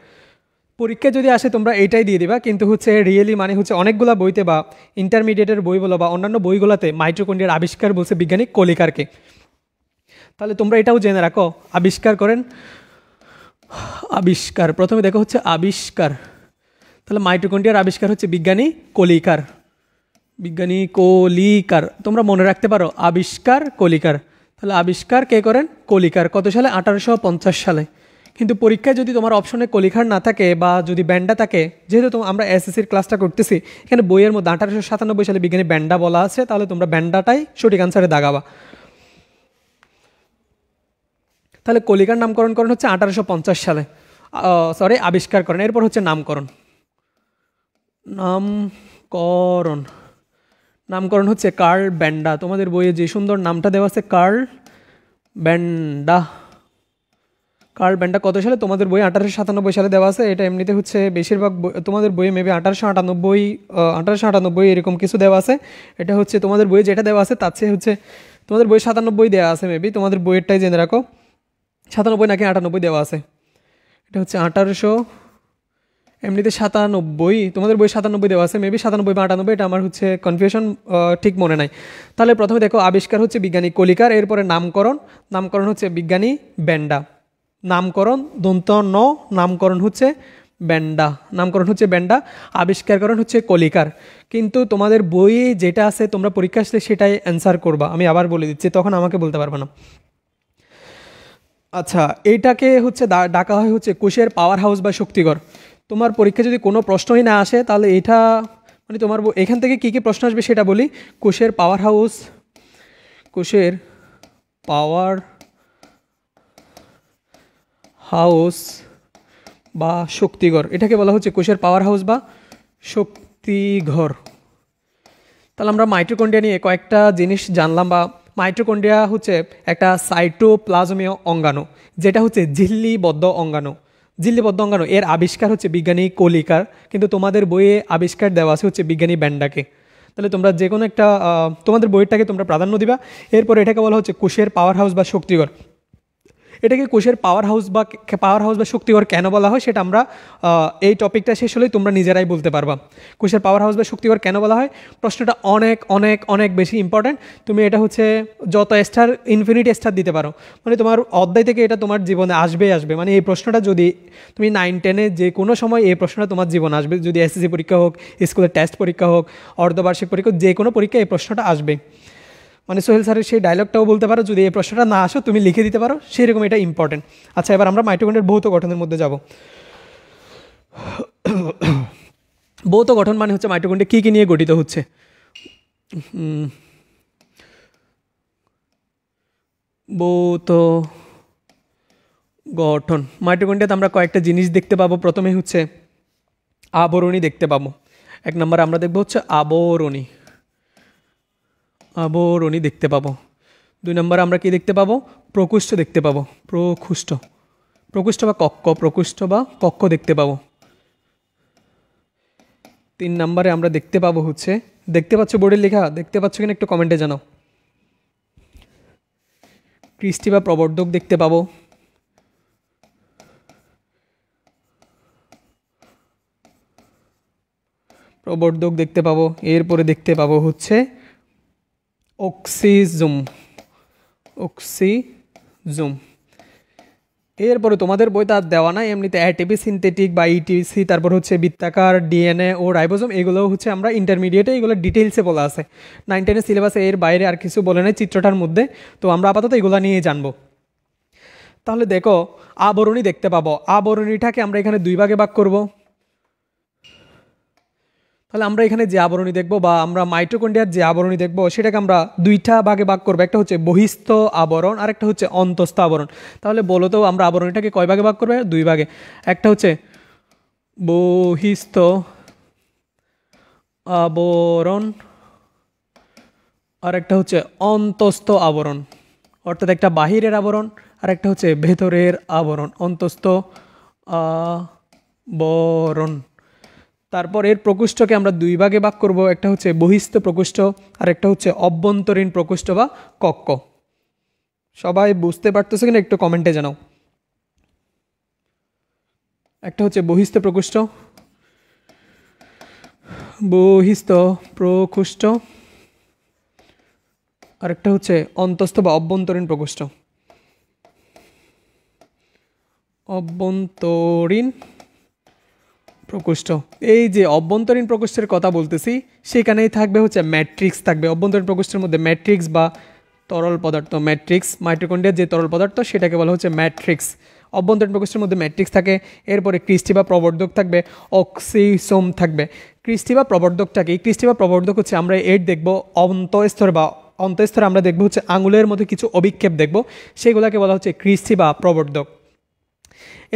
পরীক্ষায় যদি আসে তোমরা এইটাই দিয়ে দিবা, কিন্তু হচ্ছে রিয়েলি মানে হচ্ছে অনেকগুলা বইতে বা ইন্টারমিডিয়েটের বই বলো বা অন্যান্য বইগুলোতে মাইটোকন্ড্রিয়ার আবিষ্কার বলছে বিজ্ঞানী কলিকারকে। তাহলে তোমরা এটাও জেনে রাখো, আবিষ্কার করেন। আবিষ্কার প্রথমে দেখো হচ্ছে আবিষ্কার, তাহলে মাইটোকন্ড্রিয়ার আবিষ্কার হচ্ছে বিজ্ঞানী কলিকার। বিজ্ঞানী কলিকার তোমরা মনে রাখতে পারো, আবিষ্কার কলিকার। তাহলে আবিষ্কার কে করেন? কলিকার। কত সালে? 1850 সালে। কিন্তু পরীক্ষায় যদি তোমার অপশনে কলিকার না থাকে বা যদি ব্যান্ডা থাকে, যেহেতু আমরা এসএসসির ক্লাসটা করতেছি, এখানে বইয়ের মধ্যে 1897 সালে বিজ্ঞানী ব্যান্ডা বলা আছে, তাহলে তোমরা ব্যান্ডাটাই সঠিক আনসারে দাগাবা। তাহলে কলিকার নামকরণ করেন হচ্ছে 1850 সালে, সরি আবিষ্কার করেন। এরপর হচ্ছে নামকরণ। নামকরণ নামকরণ হচ্ছে কার্ল ব্যান্ডা। তোমাদের বইয়ে যে সুন্দর নামটা দেওয়া আছে কার্ল ব্যান্ডা। কার্ল ব্যান্ডা কত সালে? তোমাদের বই 1897 সালে দেওয়া আছে। এটা এমনিতে হচ্ছে বেশিরভাগ তোমাদের বইয়ে মেবি 1898 এরকম কিছু দেওয়া আছে। এটা হচ্ছে তোমাদের বইয়ে যেটা দেওয়া আছে তার চেয়ে হচ্ছে তোমাদের বই 97 দেওয়া আছে, মেবি তোমাদের বইয়েরটাই জেনে রাখো 97 নাকি 98 দেওয়া আছে। এটা হচ্ছে 1800, এমনিতে 97, তোমাদের বই 97 দেওয়া আছে, মেবি 97 বা 98, এটা আমার হচ্ছে কনফিউশন, ঠিক মনে নাই। তাহলে প্রথমে দেখো আবিষ্কার হচ্ছে বিজ্ঞানী কলিকার, এরপরে নামকরণ। নামকরণ হচ্ছে বিজ্ঞানী ব্যান্ডা। নামকরণ দন্ত ন, নামকরণ হচ্ছে ব্যান্ডা। নামকরণ হচ্ছে ব্যান্ডা, আবিষ্কারকরণ হচ্ছে কলিকার। কিন্তু তোমাদের বইয়ে যেটা আছে তোমরা পরীক্ষা আসলে সেটাই অ্যান্সার করবা। আমি আবার বলে দিচ্ছি, তখন আমাকে বলতে পারবে না। আচ্ছা, এইটাকে হচ্ছে ডাকা হয় হচ্ছে কোষের পাওয়ার হাউস বা শক্তিঘর। তোমার পরীক্ষা যদি কোনো প্রশ্নই না আসে, তাহলে এটা মানে তোমার এখান থেকে কী কী প্রশ্ন আসবে সেটা বলি। কোষের পাওয়ার হাউস, কোষের পাওয়ার হাউস বা শক্তিঘর, এটাকে বলা হচ্ছে কোষের পাওয়ার হাউস বা শক্তিঘর। তাহলে আমরা মাইটোকন্ড্রিয়া নিয়ে কয়েকটা জিনিস জানলাম। বা মাইটোকন্ড্রিয়া হচ্ছে একটা সাইটোপ্লাজমীয় অঙ্গাণু, যেটা হচ্ছে ঝিল্লিবদ্ধ অঙ্গাণু। ঝিল্লিবদ্ধ অঙ্গাণু এর আবিষ্কার হচ্ছে বিজ্ঞানী কলিকার, কিন্তু তোমাদের বইয়ে আবিষ্কার দেওয়া আছে হচ্ছে বিজ্ঞানী ব্যান্ডাকে। তাহলে তোমরা যে কোনো একটা তোমাদের বইটাকে তোমরা প্রাধান্য দিবা। এরপর এটাকে বলা হচ্ছে কোষের পাওয়ার হাউস বা শক্তিঘর। এটাকে কোষের পাওয়ার হাউস বা শক্তিঘর কেন বলা হয় সেটা আমরা এই টপিকটা শেষ হলেই তোমরা নিজেরাই বলতে পারবা। কোষের পাওয়ার হাউস বা শক্তিঘর কেন বলা হয়, প্রশ্নটা অনেক অনেক অনেক বেশি ইম্পর্ট্যান্ট। তুমি এটা হচ্ছে যত স্টার, ইনফিনিটি স্টার দিতে পারো, মানে তোমার অধ্যায় থেকে এটা তোমার জীবনে আসবেই আসবে। মানে এই প্রশ্নটা যদি তুমি 9-10-এ যে কোনো সময় এই প্রশ্নটা তোমার জীবনে আসবে, যদি এসএসসি পরীক্ষা হোক, স্কুলের টেস্ট পরীক্ষা হোক, অর্ধবার্ষিক পরীক্ষা, যে কোনো পরীক্ষায় এই প্রশ্নটা আসবে। মানে সোহেল স্যারের সেই ডায়লগটাও বলতে পারো, যদি এই প্রশ্নটা না আসো তুমি লিখে দিতে পারো, সেরকম এটা ইম্পর্টেন্ট। আচ্ছা, এবার আমরা মাইটোকন্ড্রিয়ার ভৌত গঠনের মধ্যে যাব। ভৌত গঠন মানে হচ্ছে মাইটোকন্ড্রিয়া কী কী নিয়ে গঠিত হচ্ছে। ভৌত গঠন, মাইটোকন্ড্রিয়াতে আমরা কয়েকটা জিনিস দেখতে পাবো। প্রথমে হচ্ছে আবরণী দেখতে পাবো। 1 নম্বরে আমরা দেখবো হচ্ছে আবরণী। আবরণী দেখতে পাবো। 2 নম্বরে আমরা কি দেখতে পাবো? প্রকোষ্ঠ দেখতে পাবো। প্রকোষ্ঠ, প্রকোষ্ঠ বা কক্ষ, প্রকোষ্ঠ বা কক্ষ দেখতে পাবো। 3 নম্বরে আমরা দেখতে পাবো হচ্ছে, দেখতে পাচ্ছ বোর্ডে লেখা, দেখতে পাচ্ছ কিনা একটু কমেন্টে জানাও। কৃষ্টি বা প্রবর্ধক দেখতে পাবো। প্রবর্ধক দেখতে পাবো। এরপরে দেখতে পাবো হচ্ছে অক্সিজম। অক্সিজম। এরপরে তোমাদের বই তার দেওয়া নাই, এমনিতে অ্যাটিপি, সিনথেটিক বা ইটিসি, তারপর হচ্ছে বৃত্তাকার, ডিএনএ ও রাইবোজোম, এগুলো হচ্ছে আমরা ইন্টারমিডিয়েটে এগুলো ডিটেলসে বলা আছে। 9-10 সিলেবাসে এর বাইরে আর কিছু বলে নাই চিত্রটার মধ্যে, তো আমরা আপাতত এগুলো নিয়ে জানবো। তাহলে দেখো, আবরণী দেখতে পাবো। আবরণীটাকে আমরা এখানে 2 ভাগে ভাগ করব। তাহলে আমরা এখানে যে আবরণী দেখব বা আমরা মাইটোকন্ড্রিয়ার যে আবরণী দেখব সেটাকে আমরা 2টা ভাগে ভাগ করবো। একটা হচ্ছে বহিস্থ আবরণ আর একটা হচ্ছে অন্তস্থ আবরণ। তাহলে বলো তো আমরা আবরণীটাকে কয় ভাগে ভাগ করবে? 2 ভাগে। একটা হচ্ছে বহিস্থ আবরণ আর একটা হচ্ছে অন্তস্থ আবরণ, অর্থাৎ একটা বাহিরের আবরণ আর একটা হচ্ছে ভেতরের আবরণ, অন্তস্থ আবরণ। তারপর এর প্রকোষ্ঠকে আমরা দুই ভাগে ভাগ করব, একটা হচ্ছে বহিস্থ প্রকোষ্ঠ আর একটা হচ্ছে অভ্যন্তরীণ প্রকোষ্ঠ বা কক্ষ। সবাই বুঝতে পারতেছে কিনা একটু কমেন্টে জানাও। একটা হচ্ছে বহিস্থ প্রকোষ্ঠ, বহিস্থ প্রকোষ্ঠ, আরেকটা হচ্ছে অন্তস্থ বা অভ্যন্তরীণ প্রকোষ্ঠ। অভ্যন্তরীণ প্রকোষ্ঠ, এই যে অভ্যন্তরীণ প্রকোষ্ঠের কথা বলতেছি সেখানেই থাকবে হচ্ছে ম্যাট্রিক্স থাকবে। অভ্যন্তরীণ প্রকোষ্ঠের মধ্যে ম্যাট্রিক্স বা তরল পদার্থ, ম্যাট্রিক্স মাইটোকন্ড্রিয়ার যে তরল পদার্থ সেটাকে বলা হচ্ছে ম্যাট্রিক্স। অভ্যন্তরীণ প্রকোষ্ঠের মধ্যে ম্যাট্রিক্স থাকে, এরপরে ক্রিস্টি বা প্রবর্ধক থাকবে, অক্সিসোম থাকবে। ক্রিস্টি বা প্রবর্ধকটাকে, এই ক্রিস্টি বা প্রবর্ধক হচ্ছে আমরা এর দেখব অন্তঃস্তরে বা অন্তঃস্তরে আমরা দেখব হচ্ছে আঙুলের মধ্যে কিছু অভিক্ষেপ দেখব, সেগুলোকে বলা হচ্ছে ক্রিস্টি বা প্রবর্ধক।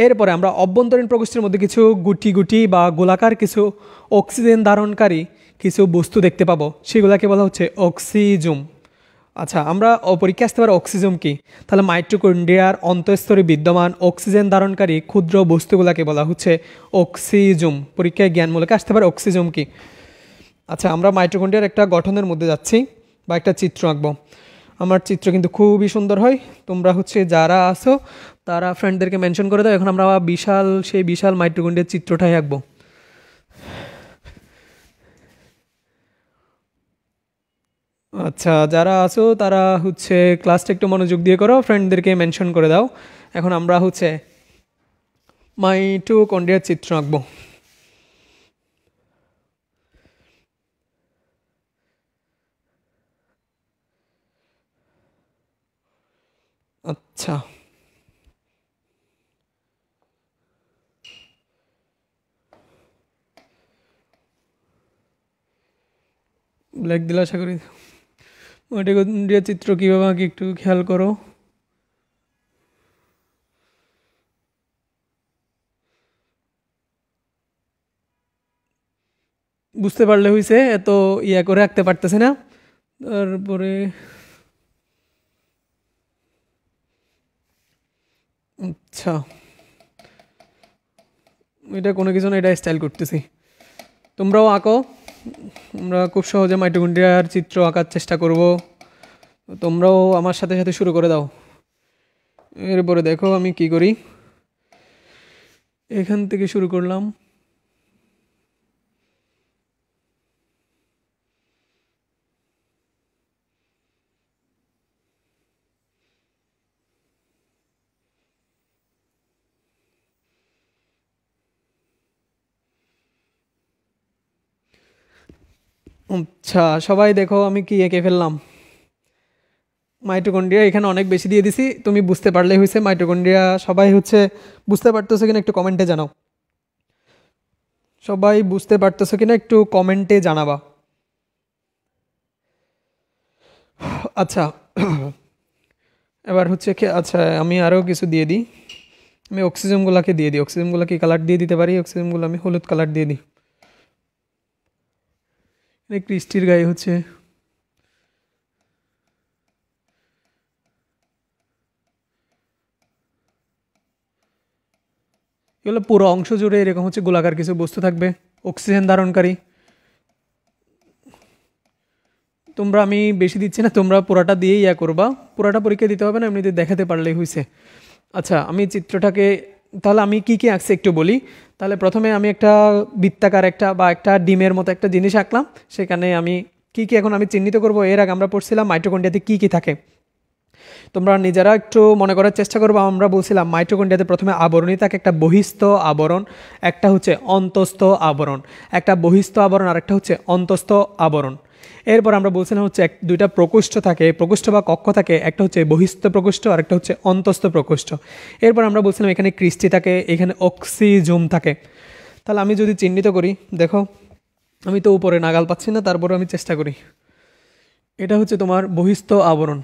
এরপরে আমরা অভ্যন্তরীণ প্রকোষ্ঠের মধ্যে কিছু গুটি গুটি বা গোলাকার কিছু অক্সিজেন ধারণকারী কিছু বস্তু দেখতে পাবো, সেগুলোকে বলা হচ্ছে অক্সিজোম। আচ্ছা, আমরা পরীক্ষা আসতে পারে অক্সিজোম কি, তাহলে মাইটোকন্ড্রিয়ার অন্তঃস্তরে বিদ্যমান অক্সিজেন ধারণকারী ক্ষুদ্র বস্তুগুলোকে বলা হচ্ছে অক্সিজোম। পরীক্ষায় জ্ঞানমূলক আসতে পারে অক্সিজোম কি। আচ্ছা, আমরা মাইটোকন্ড্রিয়ার একটা গঠনের মধ্যে যাচ্ছি বা একটা চিত্র আঁকবো। আমার চিত্র কিন্তু খুবই সুন্দর হয়, তোমরা হচ্ছে যারা আসো তারা ফ্রেন্ডদেরকে মেনশন করে দাও। এখন আমরা সেই বিশাল মাইটোকন্ড্রিয়ার চিত্রটাই আঁকবো। আচ্ছা, যারা আছো তারা হচ্ছে ক্লাসটা একটু মনোযোগ দিয়ে করো, ফ্রেন্ডদেরকে মেনশন করে দাও। এখন আমরা হচ্ছে মাইটোকন্ড্রিয়ার চিত্র আঁকবো। আচ্ছা, ব্ল্যাক দিলে আশা করি। মাইটোকন্ড্রিয়ার চিত্র কীভাবে আঁকি একটু খেয়াল করো। বুঝতে পারলে হয়েছে, এত ইয়া করে আঁকতে পারতেছে না। তারপরে আচ্ছা, এটা কোনো কিছু না, এটা স্টাইল করতেছি, তোমরাও আঁকো। আমরা খুব সহজে মাইটোকন্ড্রিয়ার চিত্র আঁকার চেষ্টা করব, তোমরাও আমার সাথে সাথে শুরু করে দাও। এরপরে দেখো আমি কি করি, এখান থেকে শুরু করলাম। আচ্ছা, সবাই দেখো আমি কি এঁকে ফেললাম। মাইটোকন্ড্রিয়া এখানে অনেক বেশি দিয়ে দিছি, তুমি বুঝতে পারলেই হয়েছে। মাইটোকন্ড্রিয়া সবাই হচ্ছে বুঝতে পারতেছো কিনা একটু কমেন্টে জানাও। সবাই বুঝতে পারতেছো কিনা একটু কমেন্টে জানাবা। আচ্ছা, এবার হচ্ছে কি, আচ্ছা আমি আরও কিছু দিয়ে দিই। আমি অক্সিজেনগুলোকে দিয়ে দিই, অক্সিজেনগুলোকে কালার দিয়ে দিতে পারি। অক্সিজেনগুলো আমি হলুদ কালার দিয়ে দিই। ক্রিস্টির গায়ে হচ্ছে এগুলো পুরো অংশ জুড়ে এরকম হচ্ছে গোলাকার কিছু বস্তু থাকবে অক্সিজেন ধারণকারী। তোমরা, আমি বেশি দিচ্ছি না, তোমরা পুরাটা দিয়ে ইয়া করবা, পুরাটা পরীক্ষা দিতে হবে না, এমনিতে দেখাতে পারলেই হয়েছে। আচ্ছা, আমি চিত্রটাকে তাহলে আমি কি কি আঁকছি একটু বলি। তাহলে প্রথমে আমি একটা বৃত্তাকার একটা ডিমের মতো একটা জিনিস আঁকলাম, সেখানে আমি কি কি এখন আমি চিহ্নিত করব। এর আগে আমরা পড়ছিলাম মাইটোকন্ড্রিয়াতে কি কি থাকে, তোমরা নিজেরা একটু মনে করার চেষ্টা করবো। আমরা বলছিলাম মাইটোকন্ড্রিয়াতে প্রথমে আবরণী থাকে, একটা বহিস্থ আবরণ, একটা হচ্ছে অন্তস্থ আবরণ। একটা বহিস্থ আবরণ আর একটা হচ্ছে অন্তস্থ আবরণ। এরপর আমরা বলছিলাম হচ্ছে দুইটা প্রকোষ্ঠ থাকে, প্রকোষ্ঠ বা কক্ষ থাকে, একটা হচ্ছে বহিস্থ প্রকোষ্ঠ আর একটা হচ্ছে অন্তস্থ প্রকোষ্ঠ। এরপর আমরা বলছিলাম এখানে ক্রিস্টি থাকে, এখানে অক্সিজোম থাকে। তাহলে আমি যদি চিহ্নিত করি, দেখো আমি তো উপরে নাগাল পাচ্ছি না, তারপরে আমি চেষ্টা করি। এটা হচ্ছে তোমার বহিস্থ আবরণ,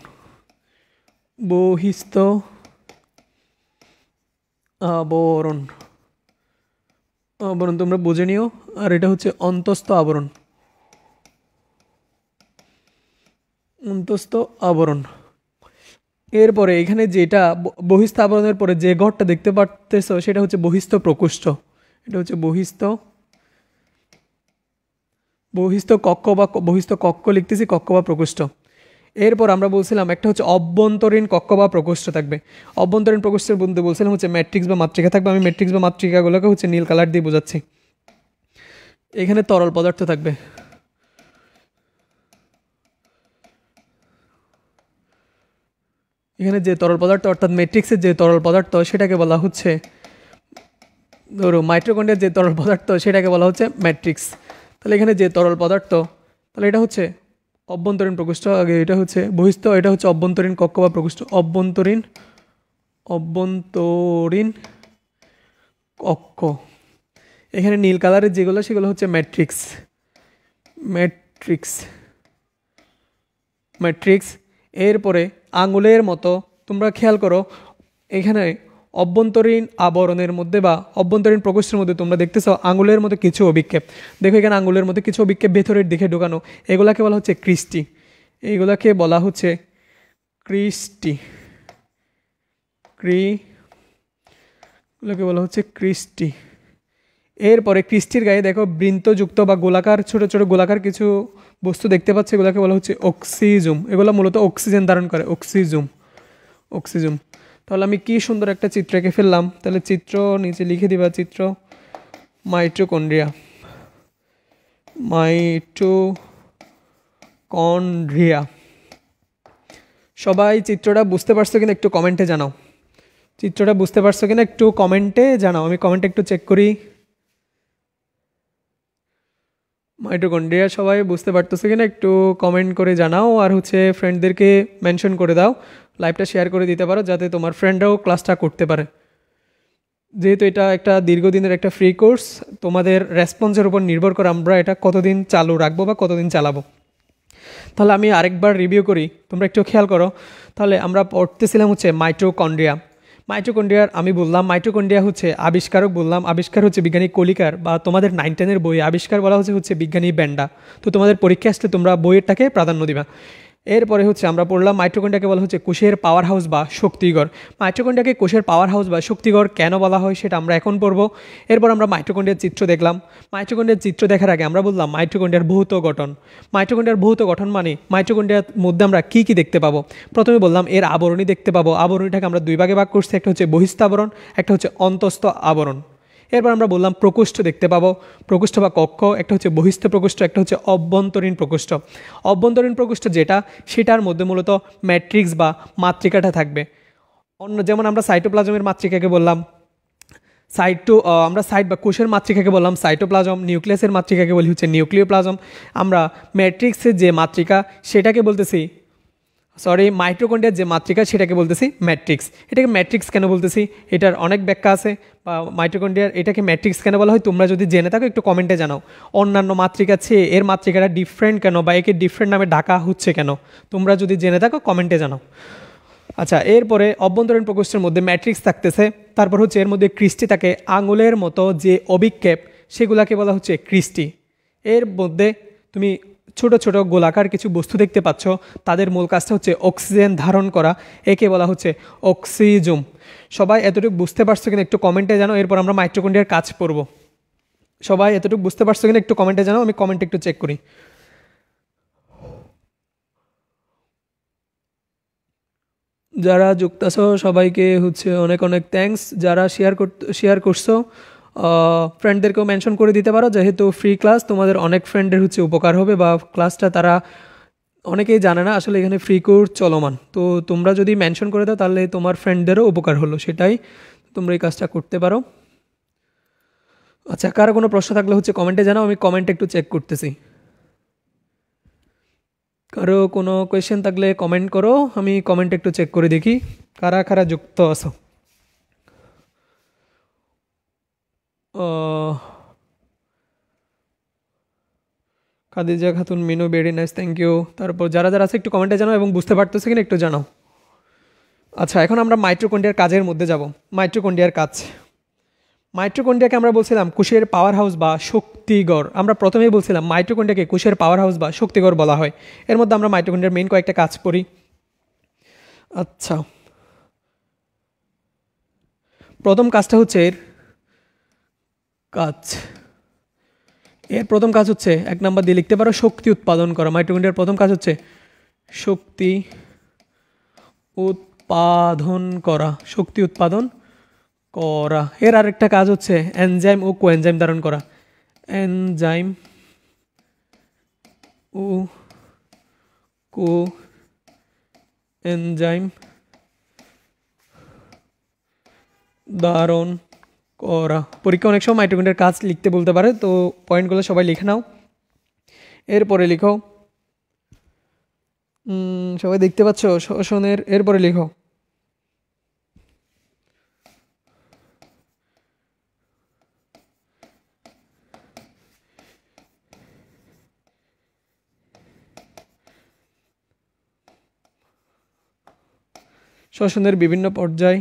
বহিস্থ আবরণ, আবরণ তোমরা বুঝে নিও। আর এটা হচ্ছে অন্তস্থ আবরণ, অন্তস্থ আবরণ। এরপরে এখানে যেটা বহিস্থ আবরণের পরে যে ঘরটা দেখতে পারতেছ সেটা হচ্ছে বহিস্থ প্রকোষ্ঠ। এটা হচ্ছে বহিস্থ বহিস্থ কক্ষ বা বহিস্থ কক্ষ লিখতেছি, কক্ষ বা প্রকোষ্ঠ। এরপর আমরা বলছিলাম একটা হচ্ছে অভ্যন্তরীণ কক্ষ বা প্রকোষ্ঠ থাকবে। অভ্যন্তরীণ প্রকোষ্ঠের মধ্যে বলছিলাম হচ্ছে ম্যাট্রিক্স বা মাতৃকা থাকবে। আমি ম্যাট্রিক্স বা মাতৃকাগুলোকে হচ্ছে নীল কালার দিয়ে বোঝাচ্ছি। এখানে তরল পদার্থ থাকবে। এখানে যে তরল পদার্থ অর্থাৎ ম্যাট্রিক্সের যে তরল পদার্থ সেটাকে বলা হচ্ছে, ধরো মাইটোকন্ড্রিয়ার যে তরল পদার্থ সেটাকে বলা হচ্ছে ম্যাট্রিক্স। তাহলে এখানে যে তরল পদার্থ, তাহলে এটা হচ্ছে অভ্যন্তরীণ প্রকোষ্ঠ, আগে এটা হচ্ছে বহিস্থ, এটা হচ্ছে অভ্যন্তরীণ কক্ষ বা প্রকোষ্ঠ। অভ্যন্তরীণ কক্ষ। এখানে নীল কালারের যেগুলো সেগুলো হচ্ছে ম্যাট্রিক্স। এরপরে আঙুলের মতো তোমরা খেয়াল করো, এখানে অভ্যন্তরীণ আবরণের মধ্যে বা অভ্যন্তরীণ প্রকোষ্ঠের মধ্যে তোমরা দেখতেছো আঙুলের মতো কিছু অভিক্ষেপ। দেখো এখানে আঙুলের মধ্যে কিছু অভিক্ষেপ ভেতরের দিকে ঢোকানো, এগুলাকে বলা হচ্ছে ক্রিস্টি। এগুলাকে বলা হচ্ছে ক্রিস্টি। এরপরে ক্রিস্টির গায়ে দেখো বৃন্তযুক্ত বা গোলাকার ছোট ছোট গোলাকার কিছু বস্তু দেখতে পাচ্ছি, এগুলোকে বলা হচ্ছে অক্সিজুম। এগুলো মূলত অক্সিজেন ধারণ করে, অক্সিজুম। তাহলে আমি কি সুন্দর একটা চিত্র এঁকে ফেললাম। তাহলে চিত্র নিচে লিখে দিবা, চিত্র মাইটোকন্ড্রিয়া। সবাই চিত্রটা বুঝতে পারছো কিনা একটু কমেন্টে জানাও। আমি কমেন্টে একটু চেক করি। মাইটোকন্ড্রিয়া সবাই বুঝতে পারতেছে কিনা একটু কমেন্ট করে জানাও, আর হচ্ছে ফ্রেন্ডদেরকে মেনশন করে দাও, লাইভটা শেয়ার করে দিতে পারো যাতে তোমার ফ্রেন্ডরাও ক্লাসটা করতে পারে। যেহেতু এটা একটা দীর্ঘদিনের একটা ফ্রি কোর্স, তোমাদের রেসপন্সের উপর নির্ভর করে আমরা এটা কতদিন চালু রাখবো বা কতদিন চালাবো। তাহলে আমি আরেকবার রিভিউ করি, তোমরা একটু খেয়াল করো। তাহলে আমরা পড়তেছিলাম হচ্ছে মাইটোকন্ড্রিয়ার আমি বললাম মাইটোকন্ড্রিয়া হচ্ছে আবিষ্কারক, বললাম আবিষ্কার হচ্ছে বিজ্ঞানী কলিকার, বা তোমাদের 9-10 বই আবিষ্কার বলা হচ্ছে বিজ্ঞানী ব্যান্ডা। তো তোমাদের পরীক্ষা আসলে তোমরা বইয়েরটাকে প্রাধান্য দিবা। এরপরে হচ্ছে আমরা পড়লাম মাইটোকন্ড্রিয়াকে বলা হচ্ছে কোষের পাওয়ার হাউস বা শক্তিঘর। মাইটোকন্ড্রিয়াকে কোষের পাওয়ার হাউস বা শক্তিঘর কেন বলা হয় সেটা আমরা এখন পড়ব। এরপর আমরা মাইটোকন্ড্রিয়ার চিত্র দেখলাম। মাইটোকন্ড্রিয়ার চিত্র দেখার আগে আমরা বললাম মাইটোকন্ড্রিয়ার ভৌত গঠন মানে মাইটোকন্ড্রিয়ার মধ্যে আমরা কি কি দেখতে পাবো। প্রথমে বললাম এর আবরণী দেখতে পাবো। আবরণীটাকে আমরা দুই ভাগে ভাগ করছি, একটা হচ্ছে বহিস্থ আবরণ, একটা হচ্ছে অন্তস্থ আবরণ। এরপর আমরা বললাম প্রকোষ্ঠ দেখতে পাবো, প্রকোষ্ঠ বা কক্ষ, একটা হচ্ছে বহিস্থ প্রকোষ্ঠ, একটা হচ্ছে অভ্যন্তরীণ প্রকোষ্ঠ। অভ্যন্তরীণ প্রকোষ্ঠ সেটার মধ্যে মূলত ম্যাট্রিক্স বা মাতৃকাটা থাকবে। যেমন আমরা সাইটোপ্লাজমের মাতৃকাকে বললাম কোষের মাতৃকাকে বললাম সাইটোপ্লাজম, নিউক্লিয়াসের মাতৃকাকে বলি হচ্ছে নিউক্লিওপ্লাজম। আমরা ম্যাট্রিক্সের যে মাতৃকা সেটাকে বলতেছি, মাইটোকন্ড্রিয়ার যে মাতৃকা সেটাকে বলতেছি ম্যাট্রিক্স। এটাকে ম্যাট্রিক্স কেন বলতেছি এটার অনেক ব্যাখ্যা আছে, বা মাইটোকন্ড্রিয়ার এটাকে ম্যাট্রিক্স কেন বলা হয় তোমরা যদি জেনে থাকো একটু কমেন্টে জানাও। অন্যান্য মাতৃকা চেয়ে এর মাতৃকাটা ডিফারেন্ট কেন, বা একে ডিফারেন্ট নামে ডাকা হচ্ছে কেন, তোমরা যদি জেনে থাকো কমেন্টে জানাও। আচ্ছা, এরপরে অভ্যন্তরীণ প্রকোষ্ঠের মধ্যে ম্যাট্রিক্স থাকতেছে, তারপর হচ্ছে এর মধ্যে ক্রিস্টি থাকে, আঙুলের মতো যে অভিক্ষেপ সেগুলাকে বলা হচ্ছে ক্রিস্টি। এর মধ্যে তুমি ছোট ছোট গোলাকার কিছু বস্তু দেখতে পাচ্ছ, তাদের মূল কাজটা হচ্ছে অক্সিজেন ধারণ করা, একে বলা হচ্ছে অক্সিজুম। সবাই এতটুকু বুঝতে পারছো কিনা একটু কমেন্টে জানো। এরপর আমরা মাইটোকন্ড্রিয়ার কাজ পড়ব। সবাই এতটুকু বুঝতে পারছো কিনা একটু কমেন্টে জানাও, আমি কমেন্টে একটু চেক করি। যারা যুক্ত আছো সবাইকে হচ্ছে অনেক অনেক থ্যাঙ্কস। যারা শেয়ার করছো ফ্রেন্ডদেরকেও মেনশন করে দিতে পারো, যেহেতু ফ্রি ক্লাস তোমাদের অনেক ফ্রেন্ডের হচ্ছে উপকার হবে, বা ক্লাসটা তারা অনেকেই জানে না আসলে এখানে ফ্রি কোর্স চলমান। তো তোমরা যদি মেনশন করে দাও তাহলে তোমার ফ্রেন্ডদেরও উপকার হলো, সেটাই তোমরা এই কাজটা করতে পারো। আচ্ছা, কারো কোনো প্রশ্ন থাকলে হচ্ছে কমেন্টে জানাও, আমি কমেন্টে একটু চেক করতেছি। কারো কোনো কোয়েশ্চেন থাকলে কমেন্ট করো, আমি কমেন্টে একটু চেক করে দেখি কারা কারা যুক্ত আছো। Khadija Khatun, Minu, very nice, thank you. তারপর যারা যারা আছে একটু কমেন্টে জানাও এবং বুঝতে পারতেছে কিনা একটু জানাও। আচ্ছা, এখন আমরা মাইটোকন্ড্রিয়ার কাজের মধ্যে যাব। মাইটোকন্ড্রিয়াকে আমরা বলছিলাম কোষের পাওয়ার হাউস বা শক্তিঘর। আমরা প্রথমেই বলছিলাম মাইটোকন্ড্রিয়াকে কোষের পাওয়ার হাউস বা শক্তিঘর বলা হয়। এর মধ্যে আমরা মাইটোকন্ড্রিয়ার মেইন কয়েকটা কাজ পড়ি। আচ্ছা, প্রথম কাজটা হচ্ছে এর প্রথম কাজ হচ্ছে 1 নাম্বার দিয়ে লিখতে পারো শক্তি উৎপাদন করা। মাইটোকন্ড্রিয়ার প্রথম কাজ হচ্ছে শক্তি উৎপাদন করা, শক্তি উৎপাদন করা। এর আরেকটা কাজ হচ্ছে এনজাইম ও কোএনজাইম ধারণ করা, এনজাইম ও কোএনজাইম ধারণ করা। পরীক্ষা অনেক সময় মাইটোকন্ড্রিয়ার কাজ লিখতে বলতে পারে, তো পয়েন্টগুলো সবাই লিখে নাও। এরপরে লিখো, সবাই দেখতে পাচ্ছ শ্বসনের, এরপরে লিখো শ্বসনের বিভিন্ন পর্যায়,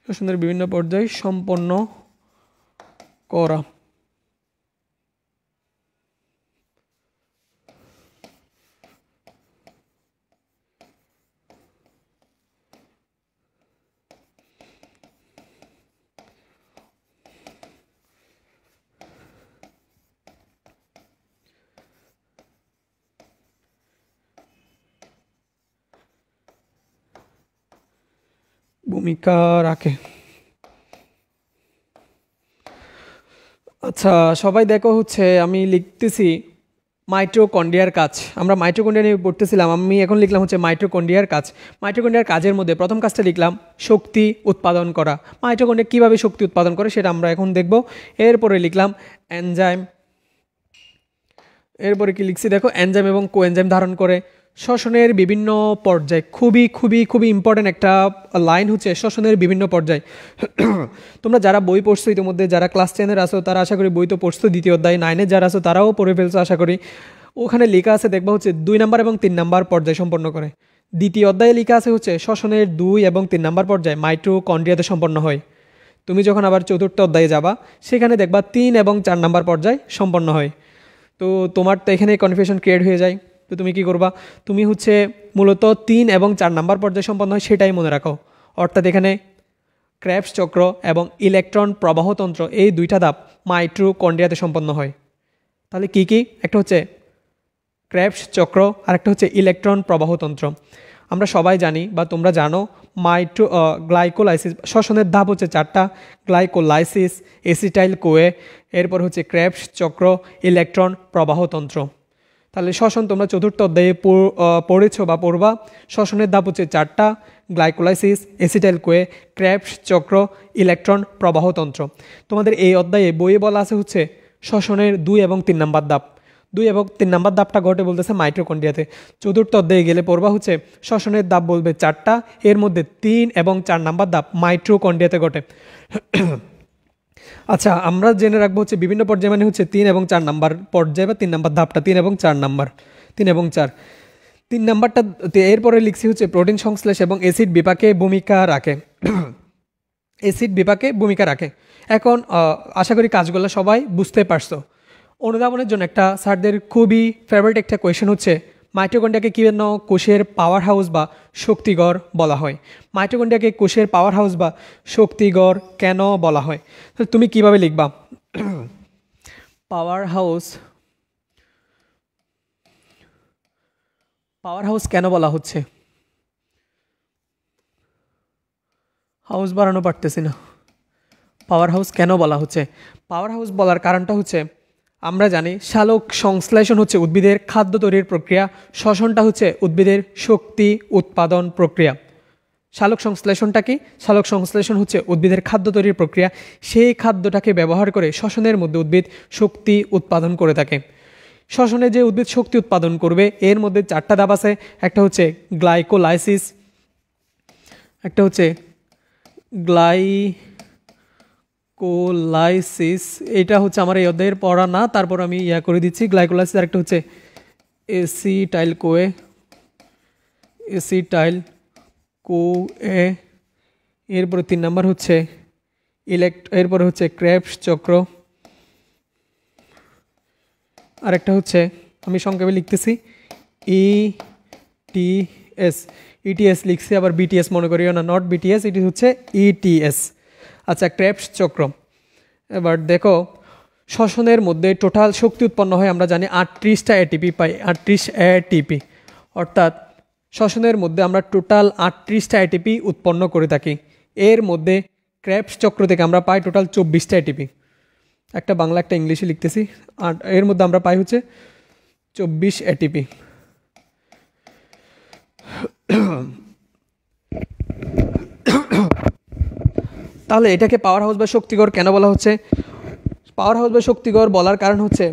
শ্বসনের বিভিন্ন পর্যায় সম্পন্ন করা। ভূমিকা রাখে। আচ্ছা সবাই দেখো হচ্ছে আমি লিখতেছি মাইটোকন্ড্রিয়ার কাজ। আমরা মাইটোকন্ড্রিয়া নিয়ে পড়তেছিলাম, আমি এখন লিখলাম হচ্ছে মাইটোকন্ড্রিয়ার কাজ। মাইটোকন্ড্রিয়ার কাজের মধ্যে প্রথম কাজটা লিখলাম শক্তি উৎপাদন করা। মাইটোকন্ড্রিয়া কীভাবে শক্তি উৎপাদন করে সেটা আমরা এখন দেখব। এরপরে লিখলাম এনজাইম, এরপরে কি লিখছি দেখো, এনজাইম এবং কোএনজাইম ধারণ করে। শ্বসনের বিভিন্ন পর্যায়, খুবই খুবই খুবই ইম্পর্ট্যান্ট একটা লাইন হচ্ছে শ্বসনের বিভিন্ন পর্যায়। তোমরা যারা বই পড়ছো ইতিমধ্যে, যারা ক্লাস 10-এর আসো তারা আশা করি বই তো পড়ছো, দ্বিতীয় অধ্যায় 9-এর যারা আসো তারাও পড়ে ফেলছো আশা করি। ওখানে লেখা আছে দেখবা হচ্ছে 2 নাম্বার এবং 3 নাম্বার পর্যায় সম্পন্ন করে। দ্বিতীয় অধ্যায়ে লেখা আছে হচ্ছে শ্বসনের 2 এবং 3 নাম্বার পর্যায় মাইটোকন্ড্রিয়াতে সম্পন্ন হয়। তুমি যখন আবার চতুর্থ অধ্যায়ে যাবা সেখানে দেখবা 3 এবং 4 নাম্বার পর্যায় সম্পন্ন হয়। তো তোমার তো এখানে কনফিউশন ক্রিয়েট হয়ে যায়, তো তুমি কি করবা, তুমি হচ্ছে মূলত 3 এবং 4 নাম্বার পর্যায়ে সম্পন্ন হয় সেটাই মনে রাখো। অর্থাৎ এখানে ক্রেবস চক্র এবং ইলেকট্রন প্রবাহতন্ত্র এই দুইটা ধাপ মাইটোকন্ড্রিয়াতে সম্পন্ন হয়। তাহলে কি কি, একটা হচ্ছে ক্রেবস চক্র আর একটা হচ্ছে ইলেকট্রন প্রবাহতন্ত্র। আমরা সবাই জানি বা তোমরা জানো গ্লাইকোলাইসিস, শ্বসনের ধাপ হচ্ছে 4টা, গ্লাইকোলাইসিস, এসিটাইল কোয়ে, এরপর হচ্ছে ক্রেবস চক্র, ইলেকট্রন প্রবাহতন্ত্র। তাহলে শ্বসন তোমরা চতুর্থ অধ্যায়ে পড়েছো বা পড়বা। শ্বসনের ধাপ হচ্ছে 4টা, গ্লাইকোলাইসিস, এসিটাইল কোয়ে, ক্রেবস চক্র, ইলেকট্রন প্রবাহতন্ত্র। তোমাদের এই অধ্যায়ে বইয়ে বলা আছে হচ্ছে শ্বসনের 2 এবং 3 নাম্বার ধাপ। 2 এবং 3 নাম্বার ধাপটা ঘটে বলতেছে মাইটোকন্ড্রিয়াতে। চতুর্থ অধ্যায়ে গেলে পড়বা হচ্ছে শ্বসনের ধাপ বলবে 4টা, এর মধ্যে 3 এবং 4 নাম্বার ধাপ মাইটোকন্ড্রিয়াতে ঘটে। আচ্ছা আমরা জেনে রাখবো হচ্ছে বিভিন্ন পর্যায়ে মানে হচ্ছে 3 এবং 4 নাম্বার পর্যায়ে বা 3 নাম্বার ধাপটা 3 এবং 4 নাম্বার, 3 এবং 4। 3 নাম্বারটা এরপরে লিখছি হচ্ছে প্রোটিন সংশ্লেষ এবং অ্যাসিড বিপাকে ভূমিকা রাখে, অ্যাসিড বিপাকে ভূমিকা রাখে। এখন আশা করি কাজগুলো সবাই বুঝতে পারছো। অনুধাবনের জন্য একটা স্যারদের খুবই ফেভারিট একটা কোয়েশ্চেন হচ্ছে মাইটোকন্ড্রিয়াকে কি জন্য কোষের পাওয়ার হাউস বা শক্তিগড় বলা হয়। মাইটোকন্ড্রিয়াকে কোষের পাওয়ার হাউস বা শক্তিগড় কেন বলা হয়, তুমি কিভাবে লিখবা পাওয়ার হাউস, পাওয়ার হাউস কেন বলা হচ্ছে, হাউস বানানো পারতেছি না, পাওয়ার হাউস কেন বলা হচ্ছে। পাওয়ার হাউস বলার কারণটা হচ্ছে আমরা জানি সালোক সংশ্লেষণ হচ্ছে উদ্ভিদের খাদ্য তৈরির প্রক্রিয়া, শ্বসনটা হচ্ছে উদ্ভিদের শক্তি উৎপাদন প্রক্রিয়া। সালোক সংশ্লেষণটা কি, সালোক সংশ্লেষণ হচ্ছে উদ্ভিদের খাদ্য তৈরির প্রক্রিয়া, সেই খাদ্যটাকে ব্যবহার করে শ্বসনের মধ্যে উদ্ভিদ শক্তি উৎপাদন করে থাকে। শ্বসনে যে উদ্ভিদ শক্তি উৎপাদন করবে এর মধ্যে 4টা ধাপ আছে, একটা হচ্ছে গ্লাইকোলাইসিস, একটা হচ্ছে গ্লাইকোলাইসিস, এটা হচ্ছে আমার এই অধ্যায়ের পড়া না, তারপর আমি করে দিচ্ছি গ্লাইকোলাইসিস। আর একটা হচ্ছে এসিটাইল কোয়ে, এসিটাইল কোয়ে, এরপরে 3 নাম্বার হচ্ছে এরপরে হচ্ছে ক্রেবস চক্র, আরেকটা হচ্ছে আমি সংক্ষেপে লিখতেছি ইটিএস, ইটিএস লিখছি আবার বিটিএস মনে করিও না, নট বিটিএস, এটি হচ্ছে ইটিএস। আচ্ছা, ক্রেবস চক্র। এবার দেখো, শ্বসনের মধ্যে টোটাল শক্তি উৎপন্ন হয় আমরা জানি 38টা এটিপি পাই, 38 এটিপি। অর্থাৎ শ্বসনের মধ্যে আমরা টোটাল 38টা এটিপি উৎপন্ন করে থাকি। এর মধ্যে ক্রেবস চক্র থেকে আমরা পাই টোটাল 24টা এটিপি। একটা বাংলা একটা ইংলিশে লিখতেছি। আর এর মধ্যে আমরা পাই হচ্ছে 24 এটিপি। তাহলে এটাকে পাওয়ার হাউস বা শক্তিগড় কেন বলা হচ্ছে? পাওয়ার হাউস বা শক্তিগড় বলার কারণ হচ্ছে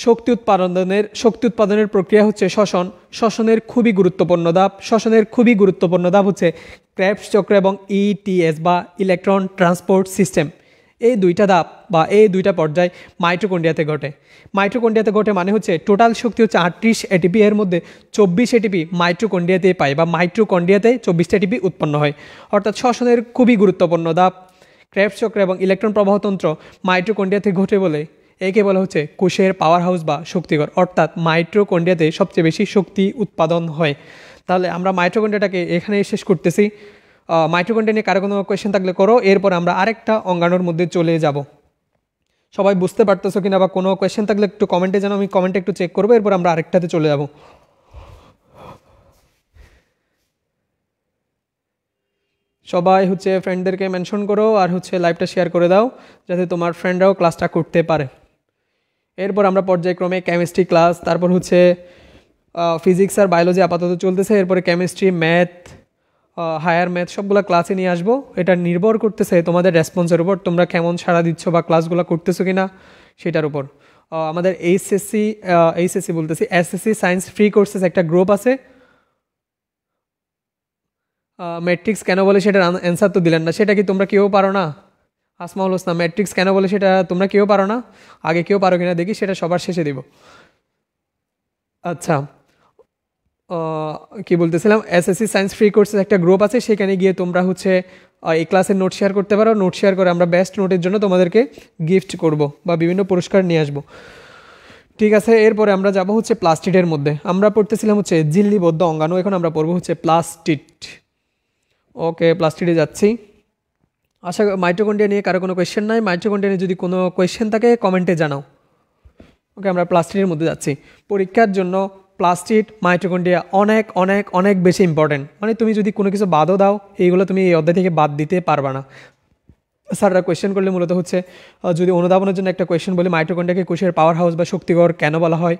শক্তি উৎপাদনের প্রক্রিয়া হচ্ছে শ্বসন। শ্বসনের খুবই গুরুত্বপূর্ণ ধাপ হচ্ছে ক্রেবস চক্র এবং ইটিএস বা ইলেকট্রন ট্রান্সপোর্ট সিস্টেম। এই দুইটা ধাপ বা এই দুইটা পর্যায় মাইটোকন্ড্রিয়াতে ঘটে। মাইটোকন্ড্রিয়াতে ঘটে মানে হচ্ছে টোটাল শক্তি হচ্ছে 38 এটিপি, এর মধ্যে 24 এটিপি মাইটোকন্ড্রিয়াতে পাই বা মাইটোকন্ড্রিয়াতে 24 এটিপি উৎপন্ন হয়। অর্থাৎ শ্বসনের খুবই গুরুত্বপূর্ণ ধাপ ক্রেবস চক্র এবং ইলেকট্রন প্রবাহতন্ত্র মাইটোকন্ড্রিয়াতে ঘটে বলে একে বলা হচ্ছে কোষের পাওয়ার হাউস বা শক্তিঘর। অর্থাৎ মাইটোকন্ড্রিয়াতে সবচেয়ে বেশি শক্তি উৎপাদন হয়। তাহলে আমরা মাইটোকন্ড্রিয়াটাকে এখানে শেষ করতেছি। মাইটোকন্ড্রিয়া নিয়ে কারো কোনো কোয়েশ্চেন থাকলে করো, এরপর আমরা আরেকটা অঙ্গাণুর মধ্যে চলে যাব। সবাই বুঝতে পারতেছো কিনা বা কোনো কোয়েশ্চেন থাকলে একটু কমেন্টে জানাও, আমি কমেন্টে একটু চেক করবো, এরপর আমরা আরেকটাতে চলে যাব। সবাই হচ্ছে ফ্রেন্ডদেরকে মেনশন করো আর হচ্ছে লাইভটা শেয়ার করে দাও যাতে তোমার ফ্রেন্ডরাও ক্লাসটা করতে পারে। এরপর আমরা পর্যায়ক্রমে কেমিস্ট্রি ক্লাস, তারপর হচ্ছে ফিজিক্স আর বায়োলজি আপাতত চলতেছে, এরপরে কেমিস্ট্রি, ম্যাথ, হায়ার ম্যাথ সবগুলো ক্লাসে নিয়ে আসবো। এটা নির্ভর করতেছে তোমাদের রেসপন্সের উপর, তোমরা কেমন সাড়া দিচ্ছ বা ক্লাসগুলো করতেছো কিনা সেটার উপর। আমাদের এসএসসি সায়েন্স ফ্রি কোর্সেস একটা গ্রুপ আছে। ম্যাট্রিক্স কেন বলে সেটার অ্যান্সার তো দিলেন না, সেটা কি তোমরা কেউ পারো না? আসমাউল হোসনা, ম্যাট্রিক্স কেন বলে সেটা তোমরা কেউ পারো না? আগে কেউ পারো কিনা দেখি, সেটা সবার শেষে দিব। আচ্ছা, কি বলতেছিলাম, এসএসসি সায়েন্স ফ্রি কোর্সেস একটা গ্রুপ আছে, সেখানে গিয়ে তোমরা হচ্ছে এই ক্লাসের নোট শেয়ার করতে পারো। নোট শেয়ার করে আমরা বেস্ট নোটের জন্য তোমাদেরকে গিফট করব বা বিভিন্ন পুরস্কার নিয়ে আসবো। ঠিক আছে, এরপরে আমরা যাব হচ্ছে প্লাস্টিডের মধ্যে। আমরা পড়তেছিলাম হচ্ছে ঝিল্লিবদ্ধ অঙ্গাণু, এখন আমরা পড়বো হচ্ছে প্লাস্টিড। ওকে, প্লাস্টিডে যাচ্ছি। আশা মাইটোকন্ড্রিয়া নিয়ে কারো কোনো কোয়েশ্চেন নাই? মাইটোকন্ড্রিয়া নিয়ে যদি কোনো কোয়েশ্চেন থাকে কমেন্টে জানাও। ওকে, আমরা প্লাস্টিডের মধ্যে যাচ্ছি। পরীক্ষার জন্য প্লাস্টিড, মাইটোকন্ড্রিয়া অনেক অনেক অনেক বেশি ইম্পর্টেন্ট। মানে তুমি যদি কোনো কিছু বাদও দাও, এইগুলো তুমি এই অধ্যায় থেকে বাদ দিতে পারবা না। স্যাররা কোয়েশ্চেন করলে মূলত হচ্ছে যদি অনুধাবনের জন্য একটা কোয়েশ্চেন বলি, মাইটোকন্ড্রিয়াকে কোষের পাওয়ার হাউস বা শক্তিঘর কেন বলা হয়?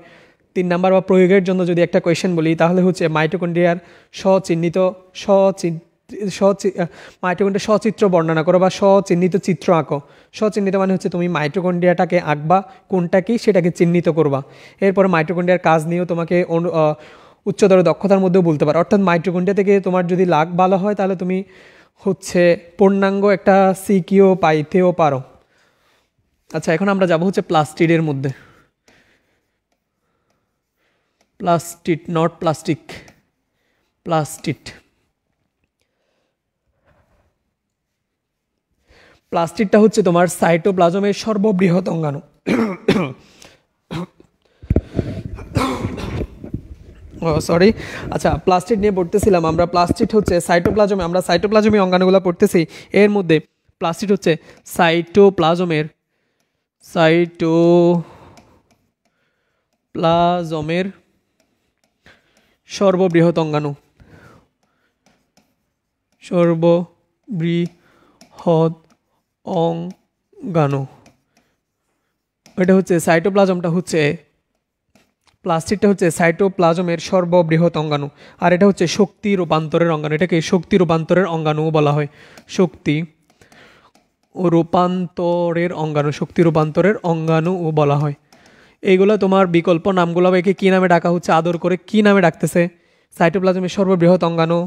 3 নাম্বার বা প্রয়োগের জন্য যদি একটা কোয়েশ্চেন বলি, তাহলে হচ্ছে মাইটোকন্ড্রিয়ার মাইটোকন্ড্রিয়ার সচিত্র বর্ণনা করো বা সচিহ্নিত চিত্র আঁকো। সচিহ্নিত মানে হচ্ছে তুমি মাইটোকন্ড্রিয়াটাকে আঁকবা, কোনটা কি সেটাকে চিহ্নিত করবা। এরপরে মাইটোকন্ড্রিয়ার কাজ নিয়েও তোমাকে উচ্চতর দক্ষতার মধ্যেও বলতে পারো। অর্থাৎ মাইটোকন্ড্রিয়া থেকে তোমার যদি লাক ভালো হয় তাহলে তুমি হচ্ছে পূর্ণাঙ্গ একটা সিকিও পাইতেও পারো। আচ্ছা, এখন আমরা যাব হচ্ছে প্লাস্টিডের মধ্যে। Plastid, not plastic, plastid. প্লাস্টিডটা হচ্ছে তোমার সাইটোপ্লাজমের সর্ববৃহৎ অঙ্গাণু। সরি, আচ্ছা, প্লাস্টিড নিয়ে পড়তেছিলাম আমরা। প্লাস্টিড হচ্ছে সাইটোপ্লাজমে, আমরা সাইটোপ্লাজমে অঙ্গাণুগুলো পড়তেছি। এর মধ্যে প্লাস্টিড হচ্ছে সাইটোপ্লাজমের সর্ববৃহৎ অঙ্গাণু। সর্ববৃহৎ অঙ্গাণু এটা হচ্ছে সাইটোপ্লাজমটা হচ্ছে, প্লাস্টিডটা হচ্ছে সাইটোপ্লাজমের সর্ববৃহৎ অঙ্গাণু। আর এটা হচ্ছে শক্তি রূপান্তরের অঙ্গাণু। এটাকে শক্তি রূপান্তরের অঙ্গাণু বলা হয়। শক্তি রূপান্তরের অঙ্গাণু বলা হয়। এইগুলো তোমার বিকল্প নামগুলো একে কী নামে ডাকা হচ্ছে, আদর করে কী নামে ডাকতেছে? সাইটোপ্লাজমের সর্ববৃহৎ অঙ্গাণু,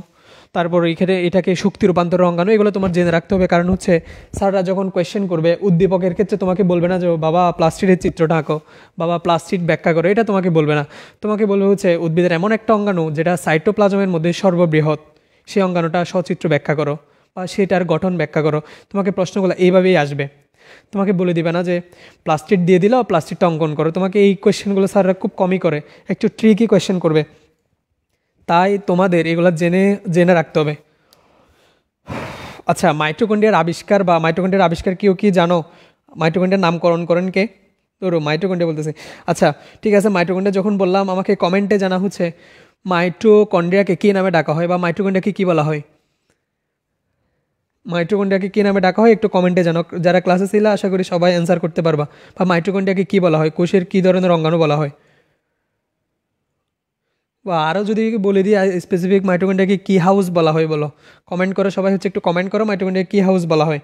তারপর এটাকে শক্তি রূপান্তরের অঙ্গাণু। এগুলো তোমার জেনে রাখতে হবে, কারণ হচ্ছে স্যাররা যখন কোয়েশ্চেন করবে উদ্দীপকের ক্ষেত্রে তোমাকে বলবে না যে বাবা প্লাস্টিডের চিত্রটা আঁকো, বাবা প্লাস্টিড ব্যাখ্যা করো, এটা তোমাকে বলবে না। তোমাকে বলবে হচ্ছে উদ্ভিদের এমন একটা অঙ্গাণু যেটা সাইটোপ্লাজমের মধ্যে সর্ববৃহৎ, সেই অঙ্গাণুটা সচিত্র ব্যাখ্যা করো বা সেটার গঠন ব্যাখ্যা করো। তোমাকে প্রশ্নগুলো এইভাবেই আসবে। তোমাকে বলে দিবে না যে প্লাস্টিড দিয়ে দিল, প্লাস্টিডটা অঙ্কন করো। তোমাকে এই কোয়েশ্চেনগুলো স্যাররা খুব কমই করে, একটু ট্রিকি কোয়েশ্চেন করবে। তাই তোমাদের এগুলো জেনে রাখতে হবে। আচ্ছা, মাইটোকন্ড্রিয়ার আবিষ্কার বা মাইটোকন্ড্রিয়ার আবিষ্কার কেউ কি জানো? মাইটোকন্ড্রিয়ার নামকরণ করেন কে? ধরো মাইটোকন্ড্রিয়া বলতেছে। আচ্ছা ঠিক আছে, মাইটোকন্ড্রিয়া যখন বললাম, আমাকে কমেন্টে জানা হচ্ছে মাইটোকন্ড্রিয়াকে কী নামে ডাকা হয় বা মাইটোকন্ড্রিয়াকে কী বলা হয়? মাইটোকন্ড্রিয়াকে কী নামে ডাকা হয় একটু কমেন্টে জানো। যারা ক্লাসে ছিল আশা করি সবাই অ্যান্সার করতে পারবা। বা মাইটোকন্ড্রিয়াকে কী বলা হয়, কোষের কী ধরনের অঙ্গাণু বলা হয়? বা আরও যদি বলে দিই স্পেসিফিক, মাইটোকন্ড্রিয়াকে কী হাউস বলা হয় বলো। কমেন্ট করো সবাই, হচ্ছে একটু কমেন্ট করো মাইটোকন্ড্রিয়া কী হাউস বলা হয়।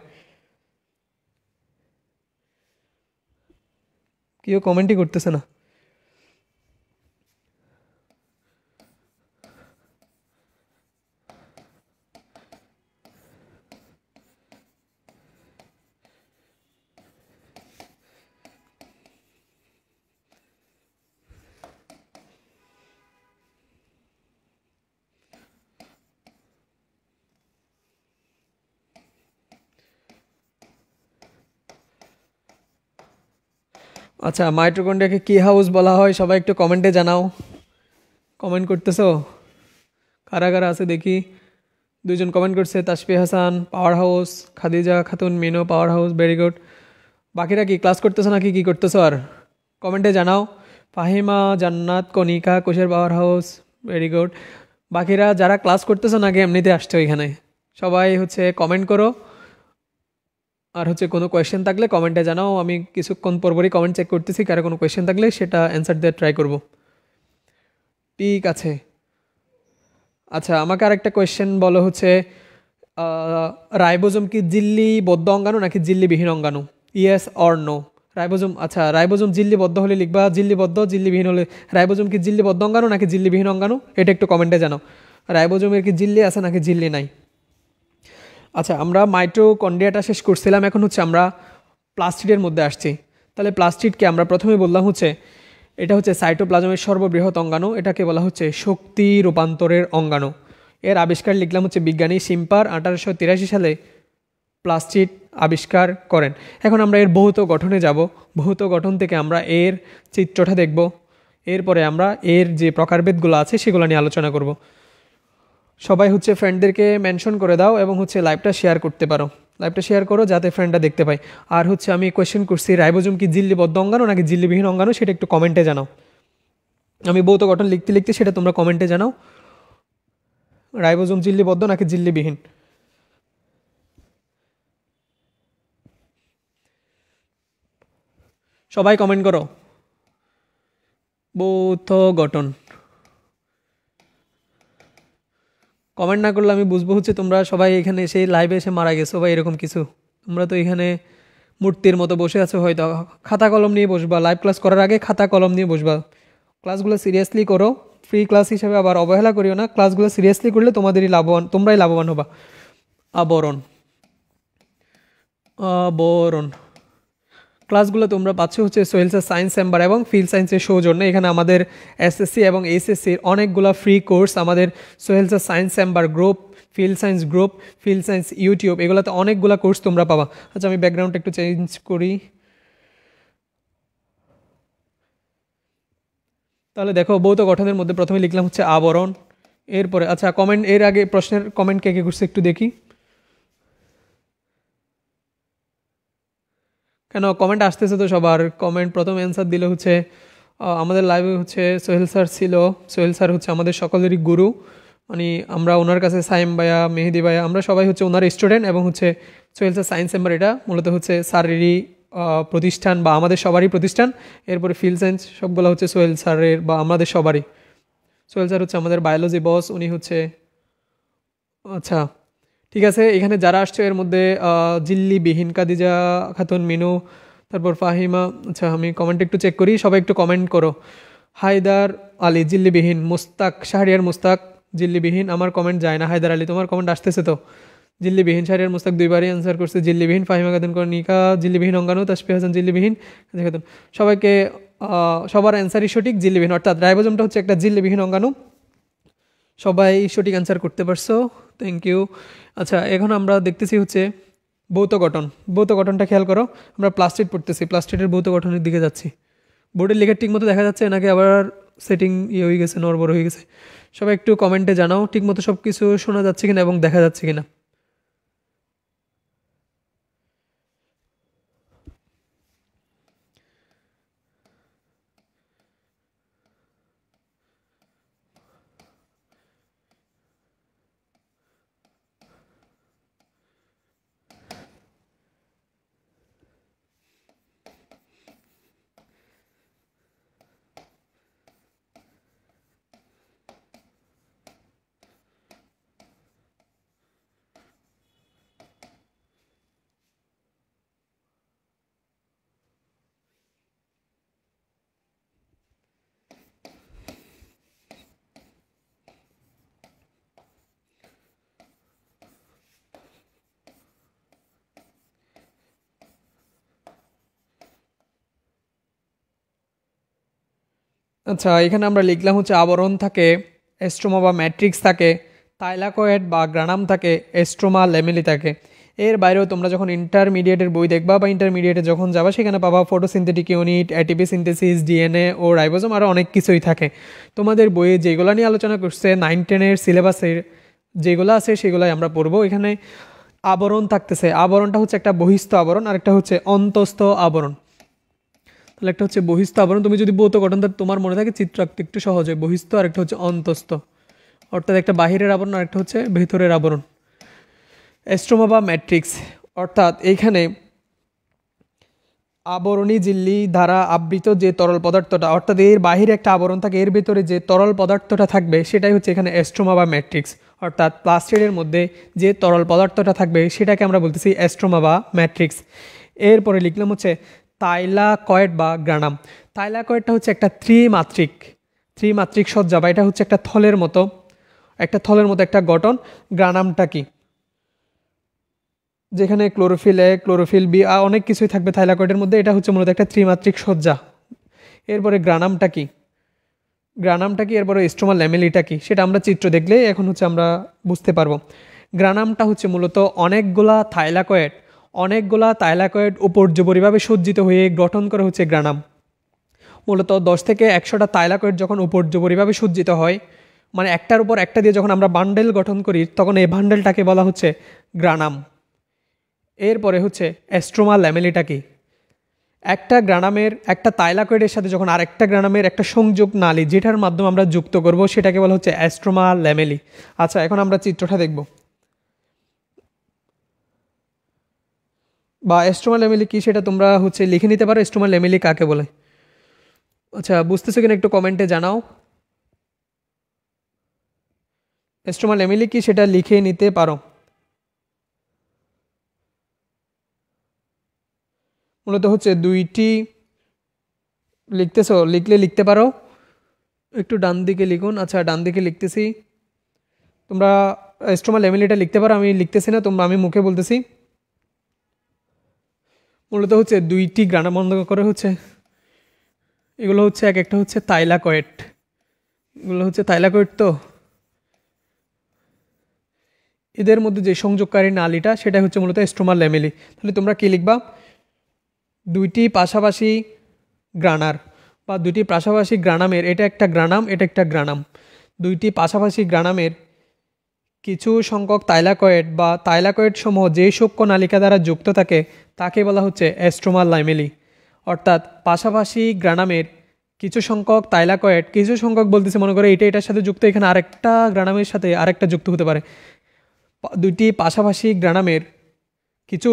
কেউ কমেন্টই করতেছে না। আচ্ছা, মাইটোকন্ড্রিয়াকে কী হাউস বলা হয় সবাই একটু কমেন্টে জানাও। কমেন্ট করতেছো? কারা কারা আছে দেখি। দুজন কমেন্ট করছে, Tasfi Hasan power house, Khadija Khatun Mino power house, very good. বাকিরা কি ক্লাস করতেছো নাকি কী করতেছো আর? কমেন্টে জানাও। ফাহিমা জান্নাত কনিকা কোষের পাওয়ার হাউস, ভেরি গুড। বাকিরা যারা ক্লাস করতেছো নাকি এমনিতে আসছো এখানে, সবাই হচ্ছে কমেন্ট করো। আর হচ্ছে কোনো কোয়েশ্চেন থাকলে কমেন্টে জানাও, আমি কিছুক্ষণ পরপরই কমেন্ট চেক করতেছি, কারো কোনো কোয়েশ্চেন থাকলে সেটা অ্যান্সার দিয়ে ট্রাই করব। ঠিক আছে। আচ্ছা, আমাকে আরেকটা কোয়েশ্চেন বলো, হচ্ছে রাইবোজোম কি ঝিল্লিবদ্ধ অঙ্গাণু নাকি ঝিল্লিবিহীন অঙ্গাণু? Yes or no? রাইবোজোম, আচ্ছা রাইবোজোম ঝিল্লিবদ্ধ হলে লিখবা ঝিল্লিবদ্ধ, ঝিল্লিবিহীন হলে, রাইবোজোম কি ঝিল্লিবদ্ধ অঙ্গাণু নাকি ঝিল্লিবিহীন অঙ্গাণু, এটা একটু কমেন্টে জানাও। রাইবোজোমের কি ঝিল্লি আছে নাকি ঝিল্লি নাই? আচ্ছা, আমরা মাইটোকন্ড্রিয়াটা শেষ করছিলাম, এখন হচ্ছে আমরা প্লাস্টিডের মধ্যে আসছি। তাহলে প্লাস্টিডকে আমরা প্রথমে বললাম হচ্ছে এটা হচ্ছে সাইটোপ্লাজমের সর্ববৃহৎ অঙ্গাণু, এটাকে বলা হচ্ছে শক্তি রূপান্তরের অঙ্গাণু। এর আবিষ্কার লিখলাম হচ্ছে বিজ্ঞানী শিম্পার 1883 সালে প্লাস্টিড আবিষ্কার করেন। এখন আমরা এর ভৌত গঠনে যাব। ভৌত গঠন থেকে আমরা এর চিত্রটা দেখব, এরপরে আমরা এর যে প্রকারভেদগুলো আছে সেগুলো নিয়ে আলোচনা করব। সবাই হচ্ছে ফ্রেন্ডদেরকে মেনশন করে দাও এবং হচ্ছে লাইভটা শেয়ার করতে পারো। লাইভটা শেয়ার করো যাতে ফ্রেন্ডরা দেখতে পায়। আর হচ্ছে আমি কোয়েশ্চেন করছি, রাইবোজোম কি ঝিল্লিবদ্ধ অঙ্গাণু নাকি ঝিল্লিবিহীন অঙ্গাণু, সেটা একটু কমেন্টে জানাও। আমি ভৌত গঠন লিখতে লিখতে সেটা তোমরা কমেন্টে জানাও, রাইবোজোম ঝিল্লিবদ্ধ নাকি ঝিল্লিবিহীন। সবাই কমেন্ট করো। ভৌত গঠন কমেন্ট না করলে আমি বুঝবো হচ্ছে তোমরা সবাই এখানে এসে লাইভে এসে মারা গেছো বা এরকম কিছু। তোমরা তো এখানে মূর্তির মতো বসে আছো, হয়তো খাতা কলম নিয়ে বসবা, লাইভ ক্লাস করার আগে খাতা কলম নিয়ে বসবা। ক্লাসগুলো সিরিয়াসলি করো, ফ্রি ক্লাস হিসেবে আবার অবহেলা করিও না। ক্লাসগুলো সিরিয়াসলি করলে তোমাদেরই লাভবান, তোমরাই লাভবান হবা। আবরণ, আবরণ ক্লাসগুলো তোমরা পাচ্ছ হচ্ছে সোহেলসের সায়েন্স চেম্বার এবং ফিল্ড সায়েন্সের সৌজন্যে। এখানে আমাদের এসএসসি এবং এইচএসসির অনেকগুলো ফ্রি কোর্স, আমাদের সোহেলসের science chamber group, field science group, field science YouTube, এগুলোতে অনেকগুলো কোর্স তোমরা পাবা। আচ্ছা, আমি ব্যাকগ্রাউন্ডটা একটু চেঞ্জ করি। তাহলে দেখো, ভৌত গঠনের মধ্যে প্রথমে লিখলাম হচ্ছে আবরণ। এরপরে আচ্ছা কমেন্ট, এর আগে প্রশ্নের কমেন্ট কে কে করছে একটু দেখি। কেন কমেন্ট আসতেছে তো সবার, কমেন্ট প্রথম অ্যান্সার দিলে হচ্ছে আমাদের লাইভে হচ্ছে সোহেল স্যার ছিল। সোহেল স্যার হচ্ছে আমাদের সকলেরই গুরু, মানে আমরা ওনার কাছে সাইম ভাইয়া, মেহেদি ভাইয়া, আমরা সবাই হচ্ছে ওনার স্টুডেন্ট। এবং হচ্ছে সোহেল স্যার সায়েন্স চেম্বার, এটা মূলত হচ্ছে স্যারেরই প্রতিষ্ঠান বা আমাদের সবারই প্রতিষ্ঠান। এরপরে ফিল্ড সায়েন্স সবগুলো হচ্ছে সোহেল স্যারের বা আমাদের সবারই। সোহেল স্যার হচ্ছে আমাদের বায়োলজি বস, উনি হচ্ছে। আচ্ছা ঠিক আছে, এখানে যারা আসছে এর মধ্যে জিল্লিবিহীন খাদিজা খাতুন মিনু, তারপর ফাহিমা। আচ্ছা, আমি কমেন্ট একটু চেক করি, সবাই একটু কমেন্ট করো। হায়দার আলী জিল্লিবিহীন, মুস্তাক শাহরিয়ার মুস্তাক জিল্লিবিহীন। আমার কমেন্ট যায় না। হায়দার আলী তোমার কমেন্ট আসতেছে তো? জিল্লিবিহীন। শাহরিয়ার মুস্তাক দুইবারই অ্যান্সার করছে জিল্লিবিহীন। ফাহিমা খাতুন নিকা জিল্লিবিহীন অঙ্গাণু। তাসফি হাসান জিল্লিবিহীন। খাতুন সবাইকে, সবার অ্যান্সারই সঠিক, জিল্লিবিহীন, অর্থাৎ রাইবোজোমটা হচ্ছে একটা জিল্লিবিহীন অঙ্গাণু। সবাই সঠিক অ্যান্সার করতে পারছো, থ্যাংক ইউ। আচ্ছা, এখন আমরা দেখতেছি হচ্ছে ভৌত গঠন। ভৌত গঠনটা খেয়াল করো, আমরা প্লাস্টিড পড়তেছি, প্লাস্টিডের ভৌত গঠনের দিকে যাচ্ছি। বোর্ডের লেখার ঠিক মতো দেখা যাচ্ছে নাকি আবার সেটিং ইয়ে হয়ে গেছে, নড়বড় হয়ে গেছে? সবাই একটু কমেন্টে জানাও ঠিক মতো সব কিছু শোনা যাচ্ছে কিনা এবং দেখা যাচ্ছে কিনা। আচ্ছা, এখানে আমরা লিখলাম হচ্ছে আবরণ থাকে, এস্ট্রোমা বা ম্যাট্রিক্স থাকে, থাইলাকয়েড বা গ্রানাম থাকে, এস্ট্রোমা ল্যামেলি থাকে। এর বাইরেও তোমরা যখন ইন্টারমিডিয়েটের বই দেখবা বা ইন্টারমিডিয়েটে যখন যাবা সেখানে পাবা photosynthetic unit, ATP synthesis, DNA ও রাইবোজোম, আরও অনেক কিছুই থাকে। তোমাদের বইয়ে যেগুলো নিয়ে আলোচনা করছে 9-10-এর সিলেবাসের যেগুলো আছে সেগুলোই আমরা পড়বো। এখানে আবরণ থাকতেছে, আবরণটা হচ্ছে একটা বহিস্থ আবরণ আর একটা হচ্ছে অন্তস্থ আবরণ। তাহলে একটা হচ্ছে বহিস্থ আবরণ, তুমি যদি ভৌত গঠন তোমার মনে থাকে চিত্র আঁকতে একটু সহজ হয়। বহিস্থ আর একটা হচ্ছে অন্তস্থ, অর্থাৎ একটা বাহিরের আবরণ আর একটা হচ্ছে ভেতরের আবরণ। এস্ট্রোমা বা ম্যাট্রিক্স, অর্থাৎ এইখানে আবরণী ঝিল্লি দ্বারা আবৃত যে তরল পদার্থটা, অর্থাৎ এর বাহিরে একটা আবরণ থাকে, এর ভেতরে যে তরল পদার্থটা থাকবে সেটাই হচ্ছে এখানে এস্ট্রোমা বা ম্যাট্রিক্স। অর্থাৎ প্লাস্টিডের মধ্যে যে তরল পদার্থটা থাকবে সেটাকে আমরা বলতেছি এস্ট্রোমা বা ম্যাট্রিক্স। এরপরে লিখলাম হচ্ছে থাইলাকয়েড বা গ্রানাম। থাইলাকয়েডটা হচ্ছে একটা ত্রিমাত্রিক সজ্জা, বা এটা হচ্ছে একটা থলের মতো একটা গঠন। গ্রানামটা কি? যেখানে ক্লোরোফিল এ, ক্লোরোফিল বি, অনেক কিছুই থাকবে থাইলাকয়েডের মধ্যে। এটা হচ্ছে মূলত একটা ত্রিমাত্রিক সজ্জা। এরপরে গ্রানামটা কি এরপরে স্ট্রোমা ল্যামেলিটা কি সেটা আমরা চিত্র দেখলে এখন হচ্ছে আমরা বুঝতে পারবো। গ্রানামটা হচ্ছে মূলত অনেকগুলা থাইলাকয়েড উপর্যুপরিভাবে সজ্জিত হয়ে গঠন করে হচ্ছে গ্রানাম। মূলত 10 থেকে 100টা থাইলাকয়েড যখন উপর্যুপরিভাবে সজ্জিত হয়, মানে একটার উপর একটা দিয়ে যখন আমরা বান্ডেল গঠন করি, তখন এই বান্ডেলটাকে বলা হচ্ছে গ্রানাম। এরপরে হচ্ছে এস্ট্রোমা ল্যামেলিটা কি? একটা থাইলাকয়েডের সাথে যখন আরেকটা গ্রানামের একটা সংযোগ নালী যেটার মাধ্যমে আমরা যুক্ত করব সেটাকে বলা হচ্ছে এস্ট্রোমা ল্যামেলি। আচ্ছা, এখন আমরা চিত্রটা দেখব। বা এস্ট্রোমা ল্যামেলি কি সেটা তোমরা হচ্ছে লিখে নিতে পারো, এস্ট্রোমা ল্যামেলি কাকে বলে। আচ্ছা, বুঝতেছো কিনা একটু কমেন্টে জানাও। এস্ট্রোমা ল্যামেলি কি সেটা লিখে নিতে পারো। মূলত হচ্ছে দুইটি, লিখতেছো? লিখতে পারো, একটু ডান দিকে লিখুন। আচ্ছা, ডান দিকে লিখতেছি। তোমরা স্ট্রোমা ল্যামেলিটা লিখতে পারো, আমি লিখতেছি না, আমি মুখে বলতেছি। মূলত হচ্ছে দুইটি গ্রানা বন্ধ করে হচ্ছে এগুলো হচ্ছে এক একটা হচ্ছে থাইলাকয়েড, এগুলো হচ্ছে থাইলাকয়েড। তো এদের মধ্যে যে সংযোগকারী নালীটা সেটা হচ্ছে মূলত স্ট্রোমা ল্যামেলি। তাহলে তোমরা কি লিখবা? দুইটি পাশাপাশি গ্রানার বা দুইটি পাশাপাশি গ্রানামের, এটা একটা গ্রানাম, এটা একটা গ্রানাম। দুইটি পাশাপাশি গ্রানামের কিছু সংখ্যক থাইলাকয়েড বা থাইলাকয়েড সমূহ যে সূক্ষ্ম নালিকা দ্বারা যুক্ত থাকে তাকে বলা হচ্ছে এস্ট্রোমা ল্যামেলি। অর্থাৎ পাশাপাশি গ্রানামের কিছু সংখ্যক থাইলাকয়েড, কিছু সংখ্যক বলতেছে, মনে করে এটার সাথে যুক্ত, এখানে আরেকটা গ্রানামের সাথে আরেকটা যুক্ত হতে পারে। দুইটি পাশাপাশি গ্রানামের কিছু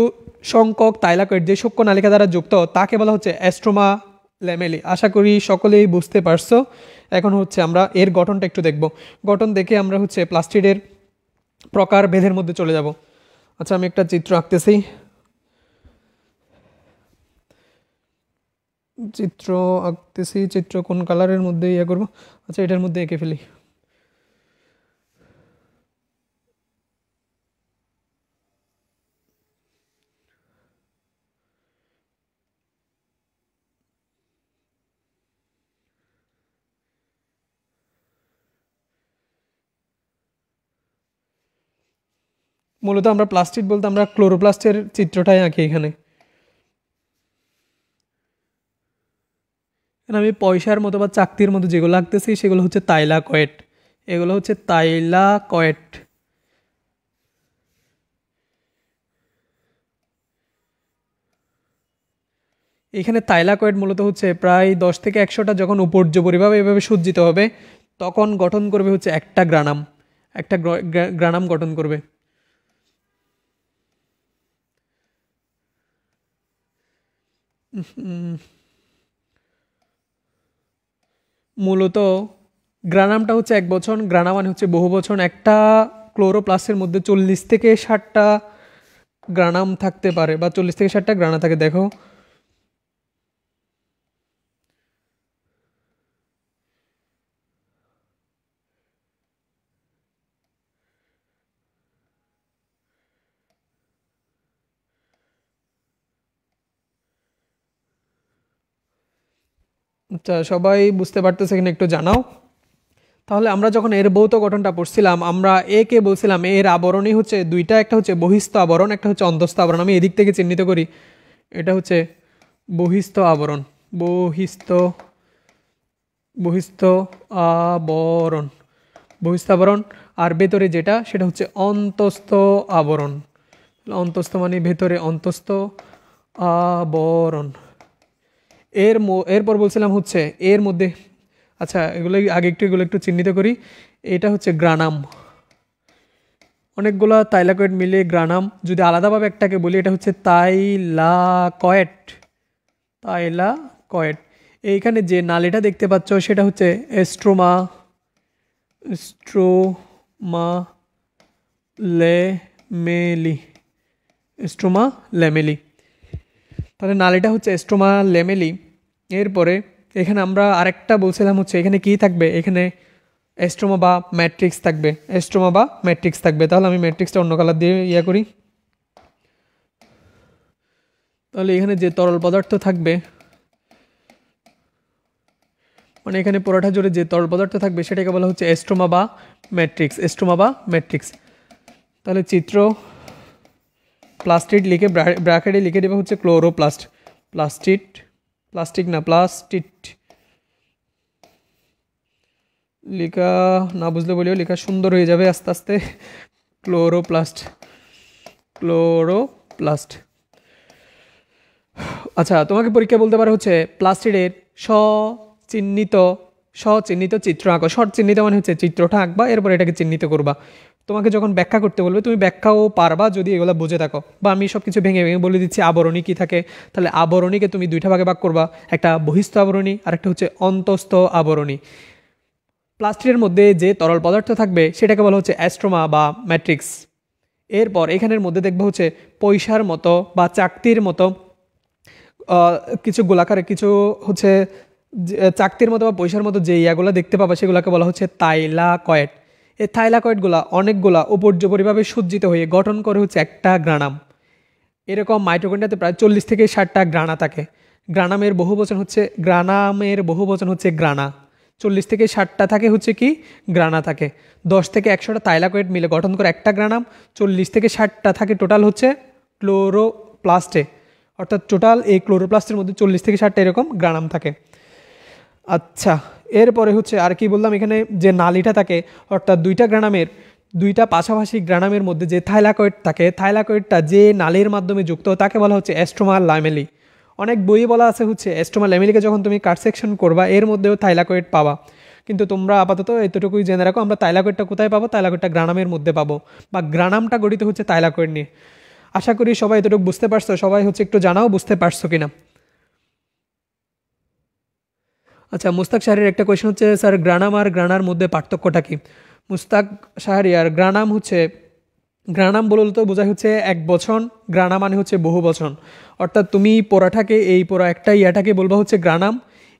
সংখ্যক থাইলাকয়েড যে সূক্ষ্ম নালিকা দ্বারা যুক্ত তাকে বলা হচ্ছে এস্ট্রোমা ল্যামেলি। আশা করি সকলেই বুঝতে পারছো। এখন হচ্ছে আমরা এর গঠনটা একটু দেখব। গঠন দেখে আমরা হচ্ছে প্লাস্টিডের প্রকার ভেদের মধ্যে চলে যাব। আচ্ছা, আমি একটা চিত্র আঁকতেছি। চিত্র কোন কালারের মধ্যে ইয়ে করবো? আচ্ছা, এটার মধ্যে এঁকে ফেলি। মূলত আমরা প্লাস্টিড বলতে আমরা ক্লোরোপ্লাস্টের চিত্রটাই আঁকি এখানে। আমি পয়সার মতো বা চাকতির মতো যেগুলো আঁকতেছি সেগুলো হচ্ছে থাইলাকয়েড, এগুলো হচ্ছে থাইলাকয়েড। এখানে থাইলাকয়েড মূলত হচ্ছে প্রায় 10 থেকে 100টা যখন উপর্যুপরিভাবে এভাবে সজ্জিত হবে তখন গঠন করবে হচ্ছে একটা গ্রানাম, একটা গ্রানাম গঠন করবে। মূলত গ্রানামটা হচ্ছে এক বচন, গ্রানা মানে হচ্ছে বহু বচন। একটা ক্লোরোপ্লাস্টের মধ্যে 40 থেকে 60টা গ্রানাম থাকতে পারে, বা 40 থেকে 60টা গ্রানা থাকে। দেখো, আচ্ছা, সবাই বুঝতে পারতেছে কিনা একটু জানাও। তাহলে আমরা যখন এর ভৌত গঠনটা পড়ছিলাম, আমরা একে বলছিলাম এর আবরণই হচ্ছে দুইটা, একটা হচ্ছে বহিস্থ আবরণ, একটা হচ্ছে অন্তস্থ আবরণ। আমি এদিক থেকে চিহ্নিত করি, এটা হচ্ছে বহিস্থ আবরণ, বহিস্থ বহিস্থ আবরণ, বহিস্থ আবরণ। আর ভেতরে যেটা সেটা হচ্ছে অন্তস্থ আবরণ। অন্তস্থ মানে ভেতরে, অন্তস্থ আবরণ। এরপর বলছিলাম হচ্ছে এর মধ্যে, আচ্ছা এগুলো আগে এগুলো একটু চিহ্নিত করি। এটা হচ্ছে গ্রানাম, অনেকগুলো থাইলাকয়েড মিলে গ্রানাম। যদি আলাদাভাবে একটাকে বলি, এটা হচ্ছে থাইলাকয়েড, থাইলাকয়েড। এইখানে যে নালীটা দেখতে পাচ্ছ সেটা হচ্ছে স্ট্রোমা, স্ট্রোমা লেমেলি, স্ট্রোমা লেমেলি। তাহলে নালীটা হচ্ছে স্ট্রোমা লেমেলি। এরপরে এখানে আমরা আরেকটা বলছিলাম হচ্ছে এখানে কি থাকবে, এখানে স্ট্রোমা বা ম্যাট্রিক্স থাকবে, স্ট্রোমা বা ম্যাট্রিক্স থাকবে। তাহলে আমি ম্যাট্রিক্সটা অন্য কালার দিয়ে ইয়ে করি। তাহলে এখানে যে তরল পদার্থ থাকবে, মানে এখানে পুরোটা জুড়ে যে তরল পদার্থ থাকবে সেটাকে বলা হচ্ছে স্ট্রোমা বা ম্যাট্রিক্স, স্ট্রোমা বা ম্যাট্রিক্স। তাহলে চিত্র প্লাস্টিড লিখে ব্র্যাকেটে লিখে দেবে হচ্ছে ক্লোরোপ্লাস্ট, প্লাস্টিড, প্লাস্টিক না প্লাস্টিড। লেখা না বুঝলে বলেও লেখা সুন্দর হয়ে যাবে আস্তে আস্তে। Chloroplast, chloroplast. আচ্ছা, তোমাকে পরীক্ষা বলতে পারে হচ্ছে প্লাস্টিডের স্বচিহ্নিত চিত্র আঁকো। চিহ্নিত মানে হচ্ছে চিত্রটা আঁকবা, এরপর এটাকে চিহ্নিত করবা। তোমাকে যখন ব্যাখ্যা করতে বলবে তুমি ব্যাখ্যাও পারবা যদি এগুলো বুঝে থাকো। বা আমি সব কিছু ভেঙে ভেঙে বলে দিচ্ছি আবরণী কী থাকে। তাহলে আবরণীকে তুমি দুইটা ভাগে ভাগ করবা, একটা বহিস্থ আবরণী আর একটা হচ্ছে অন্তস্থ আবরণী। প্লাস্টিকের মধ্যে যে তরল পদার্থ থাকবে সেটাকে বলা হচ্ছে স্ট্রোমা বা ম্যাট্রিক্স। এরপর এখানের মধ্যে দেখবো হচ্ছে পয়সার মতো বা চাকতির মতো কিছু গোলাকারে, কিছু হচ্ছে চাকতির মতো বা পয়সার মতো যে ইয়াগুলো দেখতে পাবা সেগুলোকে বলা হচ্ছে থাইলাকয়েড। এই থাইলাকয়েডগুলা অনেকগুলা উপর্যপরিভাবে সজ্জিত হয়ে গঠন করে হচ্ছে একটা গ্রানাম। এরকম মাইটোকন্ড্রিয়াতে প্রায় 40 থেকে 60টা গ্রানা থাকে। গ্রানামের বহুবচন হচ্ছে গ্রানা। 40 থেকে 60টা থাকে হচ্ছে কি গ্রানা থাকে। 10 থেকে 100টা থাইলাকয়েড মিলে গঠন করে একটা গ্রানাম। 40 থেকে 60টা থাকে টোটাল হচ্ছে ক্লোরোপ্লাস্টে, অর্থাৎ টোটাল এই ক্লোরোপ্লাস্টের মধ্যে 40 থেকে 60টা এরকম গ্রানাম থাকে। আচ্ছা, এরপরে হচ্ছে আর কি বললাম, এখানে যে নালীটা থাকে অর্থাৎ দুইটা পাশাপাশি গ্রানামের মধ্যে যে থাইলাকয়েড থাকে, থাইলাকয়েডটা যে নালীর মাধ্যমে যুক্ত তাকে বলা হচ্ছে স্ট্রোমা ল্যামেলি। অনেক বই বলা আছে হচ্ছে স্ট্রোমা ল্যামেলিকে যখন তুমি কাট সেকশন করবা এর মধ্যেও থাইলাকয়েড পাবা। কিন্তু তোমরা আপাতত এতটুকুই জেনে রাখো, আমরা থাইলাকয়েডটা কোথায় পাবো, থাইলাকয়েডটা গ্রানামের মধ্যে পাবো, বা গ্রানামটা গঠিত হচ্ছে থাইলাকয়েড নিয়ে। আশা করি সবাই এতটুকু বুঝতে পারছো। সবাই হচ্ছে একটু জানাও বুঝতে পারছো কিনা। আচ্ছা, মুস্তাক শাহরির একটা কোয়েশ্চেন হচ্ছে, স্যার গ্রানাম আর গ্রানার মধ্যে পার্থক্যটা কি? মুস্তাক শাহরি, আর গ্রানাম বলতে বোঝায় হচ্ছে এক বচন, গ্রানা মানে হচ্ছে বহু বচন। অর্থাৎ তুমি পোড়াটাকে এই পোড়া একটা ইয়াটাকে বলবা হচ্ছে গ্রানাম।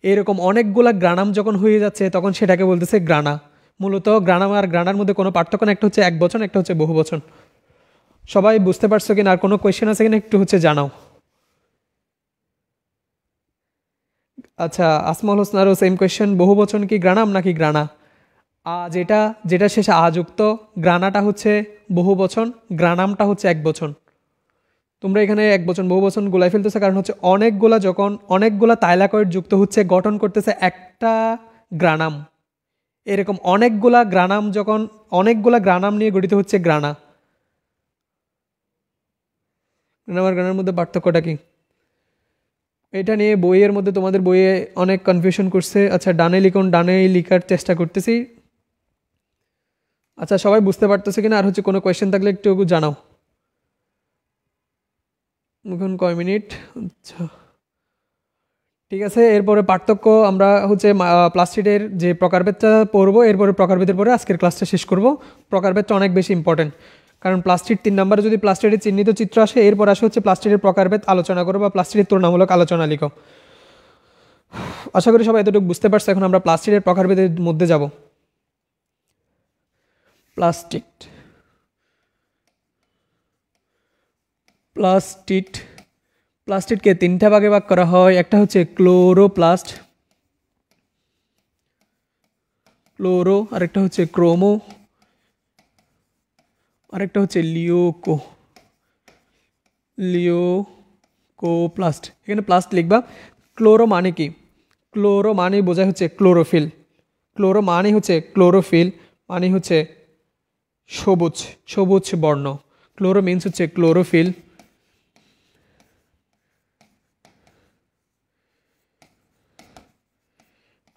এরকম অনেকগুলা গ্রানাম যখন হয়ে যাচ্ছে তখন সেটাকে বলতেছে গ্রানা। মূলত গ্রানাম আর গ্রানার মধ্যে কোনো পার্থক্য না, একটা হচ্ছে এক বচন, একটা হচ্ছে বহু বচন। সবাই বুঝতে পারছো কিনা? আর কোনো কোয়েশ্চেন আছে কিনা একটু হচ্ছে জানাও। আচ্ছা, আসমাউল হোসনারও সেম কোয়েশ্চেন, বহু বচন কি গ্রানাম নাকি গ্রানা? যেটা যেটা শেষে আযুক্ত, গ্রানাটা হচ্ছে বহু বচন, গ্রানামটা হচ্ছে এক বচন। তোমরা এখানে এক বচন বহু বচন গোলাই ফেলতেছে, কারণ হচ্ছে অনেকগুলা থাইলাকয়েড যুক্ত হচ্ছে গঠন করতেছে একটা গ্রানাম। এরকম অনেকগুলা গ্রানাম নিয়ে গঠিত হচ্ছে গ্রানা। গ্রানাম আর গ্রানার মধ্যে পার্থক্যটা কি? এটা নিয়ে বইয়ের মধ্যে তোমাদের বইয়ে অনেক কনফিউশন করছে। আচ্ছা, ডানে লিখুন, ডানে লিখার চেষ্টা করতেছি। আচ্ছা, সবাই বুঝতে পারতেছে কিনা? আর হচ্ছে কোনো কোয়েশ্চেন থাকলে একটু জানাও। এখন কয় মিনিট? আচ্ছা, ঠিক আছে। এরপরে পার্থক্য আমরা হচ্ছে প্লাস্টিডের যে প্রকারভেদটা পড়বো, এরপরে প্রকারভেদের পরে আজকের ক্লাসটা শেষ করব। প্রকারভেদটা অনেক বেশি ইম্পর্টেন্ট, কারণ প্লাস্টিড 3 নম্বরে যদি প্লাস্টিডের চিহ্নিত চিত্র আসে, এরপর আসে হচ্ছে প্লাস্টিডের প্রকারভেদ আলোচনা করো বা প্লাস্টিডের তুলনামূলক আলোচনা লিখো। আশা করি সবাই এতটুকু বুঝতে পারছে। এখন আমরা প্লাস্টিডের প্রকারভেদের মধ্যে যাব। প্লাস্টিডকে 3টা ভাগে ভাগ করা হয়। একটা হচ্ছে ক্লোরোপ্লাস্ট, ক্লোরো, আরেকটা হচ্ছে ক্রোমো, আরেকটা হচ্ছে লিওকো, লিওকোপ্লাস্ট। এখানে প্লাস্ট লিখবা। ক্লোরো মানে কি? ক্লোরো মানে বোঝায় হচ্ছে ক্লোরোফিল। ক্লোরো মানে হচ্ছে ক্লোরোফিল, মানে হচ্ছে সবুজ, সবুজ বর্ণ। ক্লোরো মিন্স হচ্ছে ক্লোরোফিল।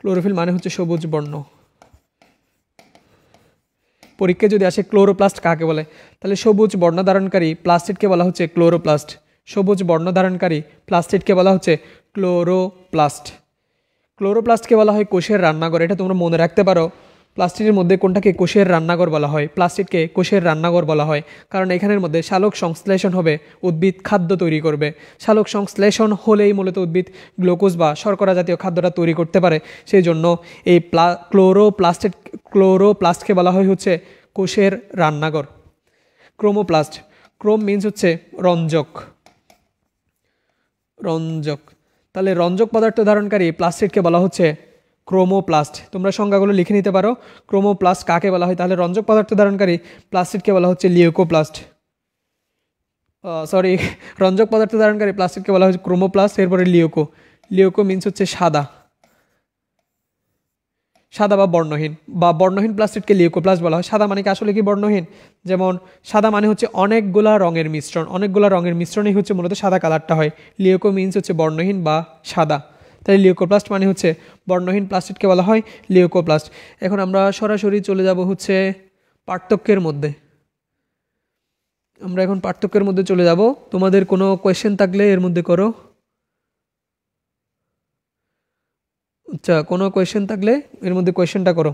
ক্লোরোফিল মানে হচ্ছে সবুজ বর্ণ। পরীক্ষায় যদি আসে ক্লোরোপ্লাস্ট কাকে বলে, তাহলে সবুজ বর্ণ ধারণকারী প্লাস্টিডকে বলা হচ্ছে ক্লোরোপ্লাস্ট। সবুজ বর্ণ ধারণকারী প্লাস্টিডকে বলা হচ্ছে ক্লোরোপ্লাস্ট। ক্লোরোপ্লাস্টকে বলা হয় কোষের রান্নাঘর। এটা তোমরা মনে রাখতে পারো, প্লাস্টিকের মধ্যে কোনটাকে কোষের রান্নাঘর বলা হয়? প্লাস্টিককে কোষের রান্নাঘর বলা হয়, কারণ এখানের মধ্যে সালোক সংশ্লেষণ হবে, উদ্ভিদ খাদ্য তৈরি করবে। সালোক সংশ্লেষণ হলেই মূলত উদ্ভিদ গ্লুকোজ বা শর্করা জাতীয় খাদ্যটা তৈরি করতে পারে। সেই জন্য এই ক্লোরোপ্লাস্টকে বলা হয় হচ্ছে কোষের রান্নাঘর। ক্রোমোপ্লাস্ট, ক্রোম মিন্স হচ্ছে রঞ্জক, রঞ্জক। তাহলে রঞ্জক পদার্থ ধারণকারী প্লাস্টিককে বলা হচ্ছে ক্রোমোপ্লাস্ট। তোমরা সংজ্ঞাগুলো লিখে নিতে পারো। ক্রোমোপ্লাস্ট কাকে বলা হয়? তাহলে রঞ্জক পদার্থ ধারণকারী প্লাস্টিককে বলা হচ্ছে লিউকোপ্লাস্ট। সরি, রঞ্জক পদার্থ ধারণকারী প্লাস্টিককে বলা হচ্ছে ক্রোমোপ্লাস্ট। এরপরে লিওকো, লিওকো মিন্স হচ্ছে সাদা, সাদা বা বর্ণহীন, বা বর্ণহীন প্লাস্টিককে লিউকোপ্লাস্ট বলা হয়। সাদা মানে কি আসলে কি বর্ণহীন? যেমন সাদা মানে হচ্ছে অনেকগুলা রঙের মিশ্রণ, অনেকগুলা রঙের মিশ্রণই হচ্ছে মূলত সাদা কালারটা হয়। লিওকো মিন্স হচ্ছে বর্ণহীন বা সাদা। তাই লিউকোপ্লাস্ট মানে হচ্ছে বর্ণহীন প্লাস্টিককে বলা হয় লিউকোপ্লাস্ট। এখন আমরা সরাসরি চলে যাব হচ্ছে পার্থক্যের মধ্যে। আমরা এখন পার্থক্যের মধ্যে চলে যাব। তোমাদের কোনো কোয়েশ্চেন থাকলে এর মধ্যে করো। আচ্ছা, কোনো কোয়েশ্চেন থাকলে এর মধ্যে কোয়েশ্চেনটা করো।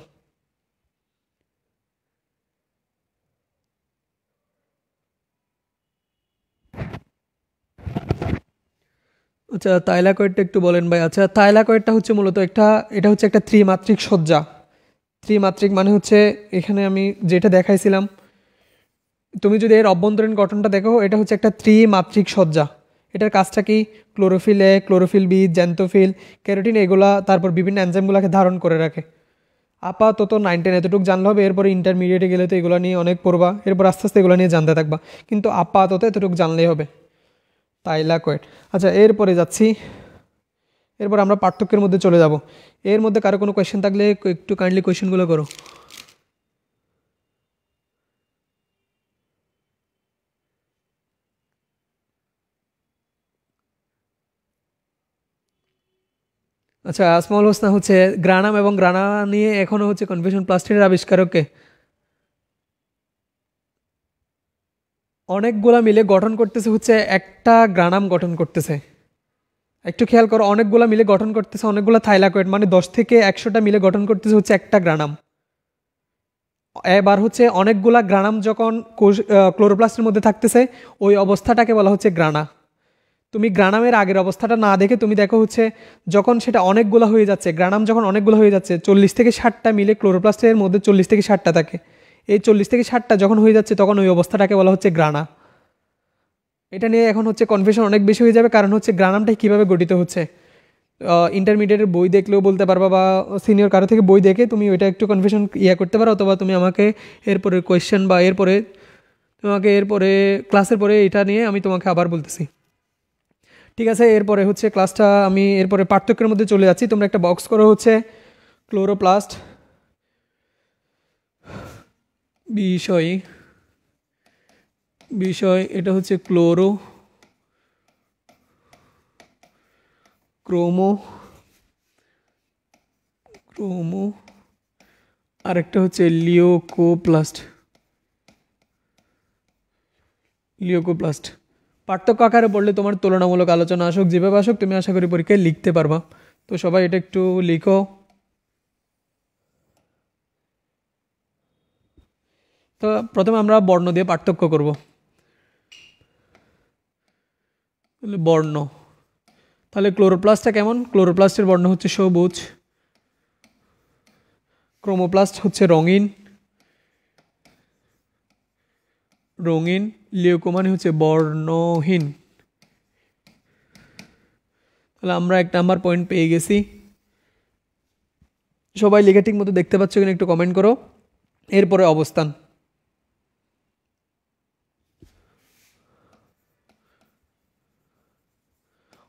আচ্ছা, থাইলাকয়েডটা একটু বলেন ভাই। আচ্ছা, থাইলাকয়েডটা হচ্ছে মূলত এটা হচ্ছে একটা ত্রিমাত্রিক সজ্জা। ত্রিমাত্রিক মানে হচ্ছে এখানে আমি যেটা দেখাইছিলাম, তুমি যদি এর অভ্যন্তরীণ গঠনটা দেখো, এটা হচ্ছে একটা ত্রিমাত্রিক সজ্জা। এটার কাজটা কি? Chlorophyll A, chlorophyll B, xanthophyll, carotene এগুলা, তারপর বিভিন্ন এনজাইমগুলোকে ধারণ করে রাখে। আপাতত 9-10 এতটুকু জানলে হবে। এরপরে ইন্টারমিডিয়েটে গেলে তো এগুলো নিয়ে অনেক পড়বা, এরপর আস্তে আস্তে এগুলো নিয়ে জানতে থাকবা, কিন্তু আপাতত এতটুকু জানলেই হবে। থাইলাকয়েড। আচ্ছা, এরপরে যাচ্ছি, এরপর আমরা পার্থক্যের মধ্যে চলে যাব। এর মধ্যে কারো কোনো কোয়েশ্চেন থাকলে একটু কাইন্ডলি কোয়েশ্চেনগুলো করো। আচ্ছা, আসমল হোসনা হচ্ছে গ্রানাম এবং গ্রানা নিয়ে এখনো হচ্ছে কনফিউশন। প্লাস্টিকের আবিষ্কারককে অনেকগুলা মিলে গঠন করতেছে হচ্ছে একটা গ্রানাম গঠন করতেছে। একটু খেয়াল করো, অনেকগুলা মিলে গঠন করতেছে অনেকগুলো থাইলাকয়েড, মানে 10 থেকে 100টা মিলে গঠন করতেছে হচ্ছে একটা গ্রানাম। এবার হচ্ছে অনেকগুলা গ্রানাম যখন ক্লোরোপ্লাস্টের মধ্যে থাকতেছে, ওই অবস্থাটাকে বলা হচ্ছে গ্রানা। তুমি গ্রানামের আগের অবস্থাটা না দেখে তুমি দেখো হচ্ছে যখন সেটা অনেকগুলো হয়ে যাচ্ছে, গ্রানাম যখন অনেকগুলো হয়ে যাচ্ছে, 40 থেকে 60টা মিলে ক্লোরোপ্লাস্টের মধ্যে 40 থেকে 60টা থাকে। এই 40 থেকে 60টা যখন হয়ে যাচ্ছে, তখন ওই অবস্থাটাকে বলা হচ্ছে গ্রানা। এটা নিয়ে এখন হচ্ছে কনফিউশন অনেক বেশি হয়ে যাবে, কারণ হচ্ছে গ্রানামটা কীভাবে গঠিত হচ্ছে। ইন্টারমিডিয়েটের বই দেখলেও বলতে পারবা, বা সিনিয়র কারো থেকে বই দেখে তুমি ওইটা একটু কনফিউশন করতে পারো, অথবা তুমি আমাকে এরপরে কোয়েশ্চেন বা এরপরে ক্লাসের পরে এটা নিয়ে আমি তোমাকে আবার বলতেছি। ঠিক আছে, এরপরে হচ্ছে ক্লাসটা আমি এরপরে পার্থক্যের মধ্যে চলে যাচ্ছি। তোমরা একটা বক্স করো হচ্ছে ক্লোরোপ্লাস্ট বিষয়, এটা হচ্ছে ক্রোমো, আরেকটা হচ্ছে লিওকোপ্লাস্ট। পার্থক্য আকারে পড়লে তোমার তুলনামূলক আলোচনা আসুক, যেভাবে আসুক তুমি আশা করি পরীক্ষায় লিখতে পারবা। তো সবাই এটা একটু লিখো। তো প্রথমে আমরা বর্ণ দিয়ে পার্থক্য করব। বর্ণ, তাহলে ক্লোরোপ্লাস্টটা কেমন? ক্লোরোপ্লাস্টের বর্ণ হচ্ছে সবুজ, ক্রোমোপ্লাস্ট হচ্ছে রঙিন, লিওকো মানে হচ্ছে বর্ণহীন। তাহলে আমরা 1 নাম্বার পয়েন্ট পেয়ে গেছি। সবাই লিখে ঠিক মতো দেখতে পাচ্ছ কিনা একটু কমেন্ট করো। এরপরে অবস্থান,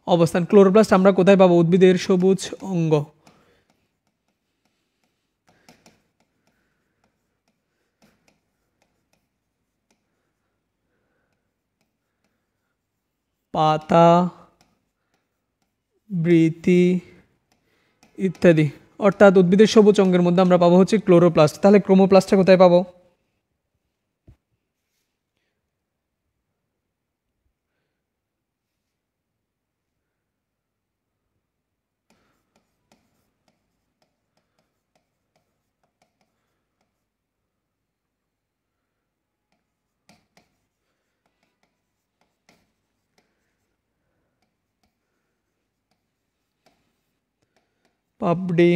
অবস্থান ক্লোরোপ্লাস্ট আমরা কোথায় পাবো? উদ্ভিদের সবুজ অঙ্গ। পাতা, বৃতি ইত্যাদি, অর্থাৎ উদ্ভিদের সবুজ অঙ্গের মধ্যে আমরা পাবো হচ্ছে ক্লোরোপ্লাস্ট। তাহলে ক্রোমোপ্লাস্টটা কোথায় পাবো? পাপড়ি।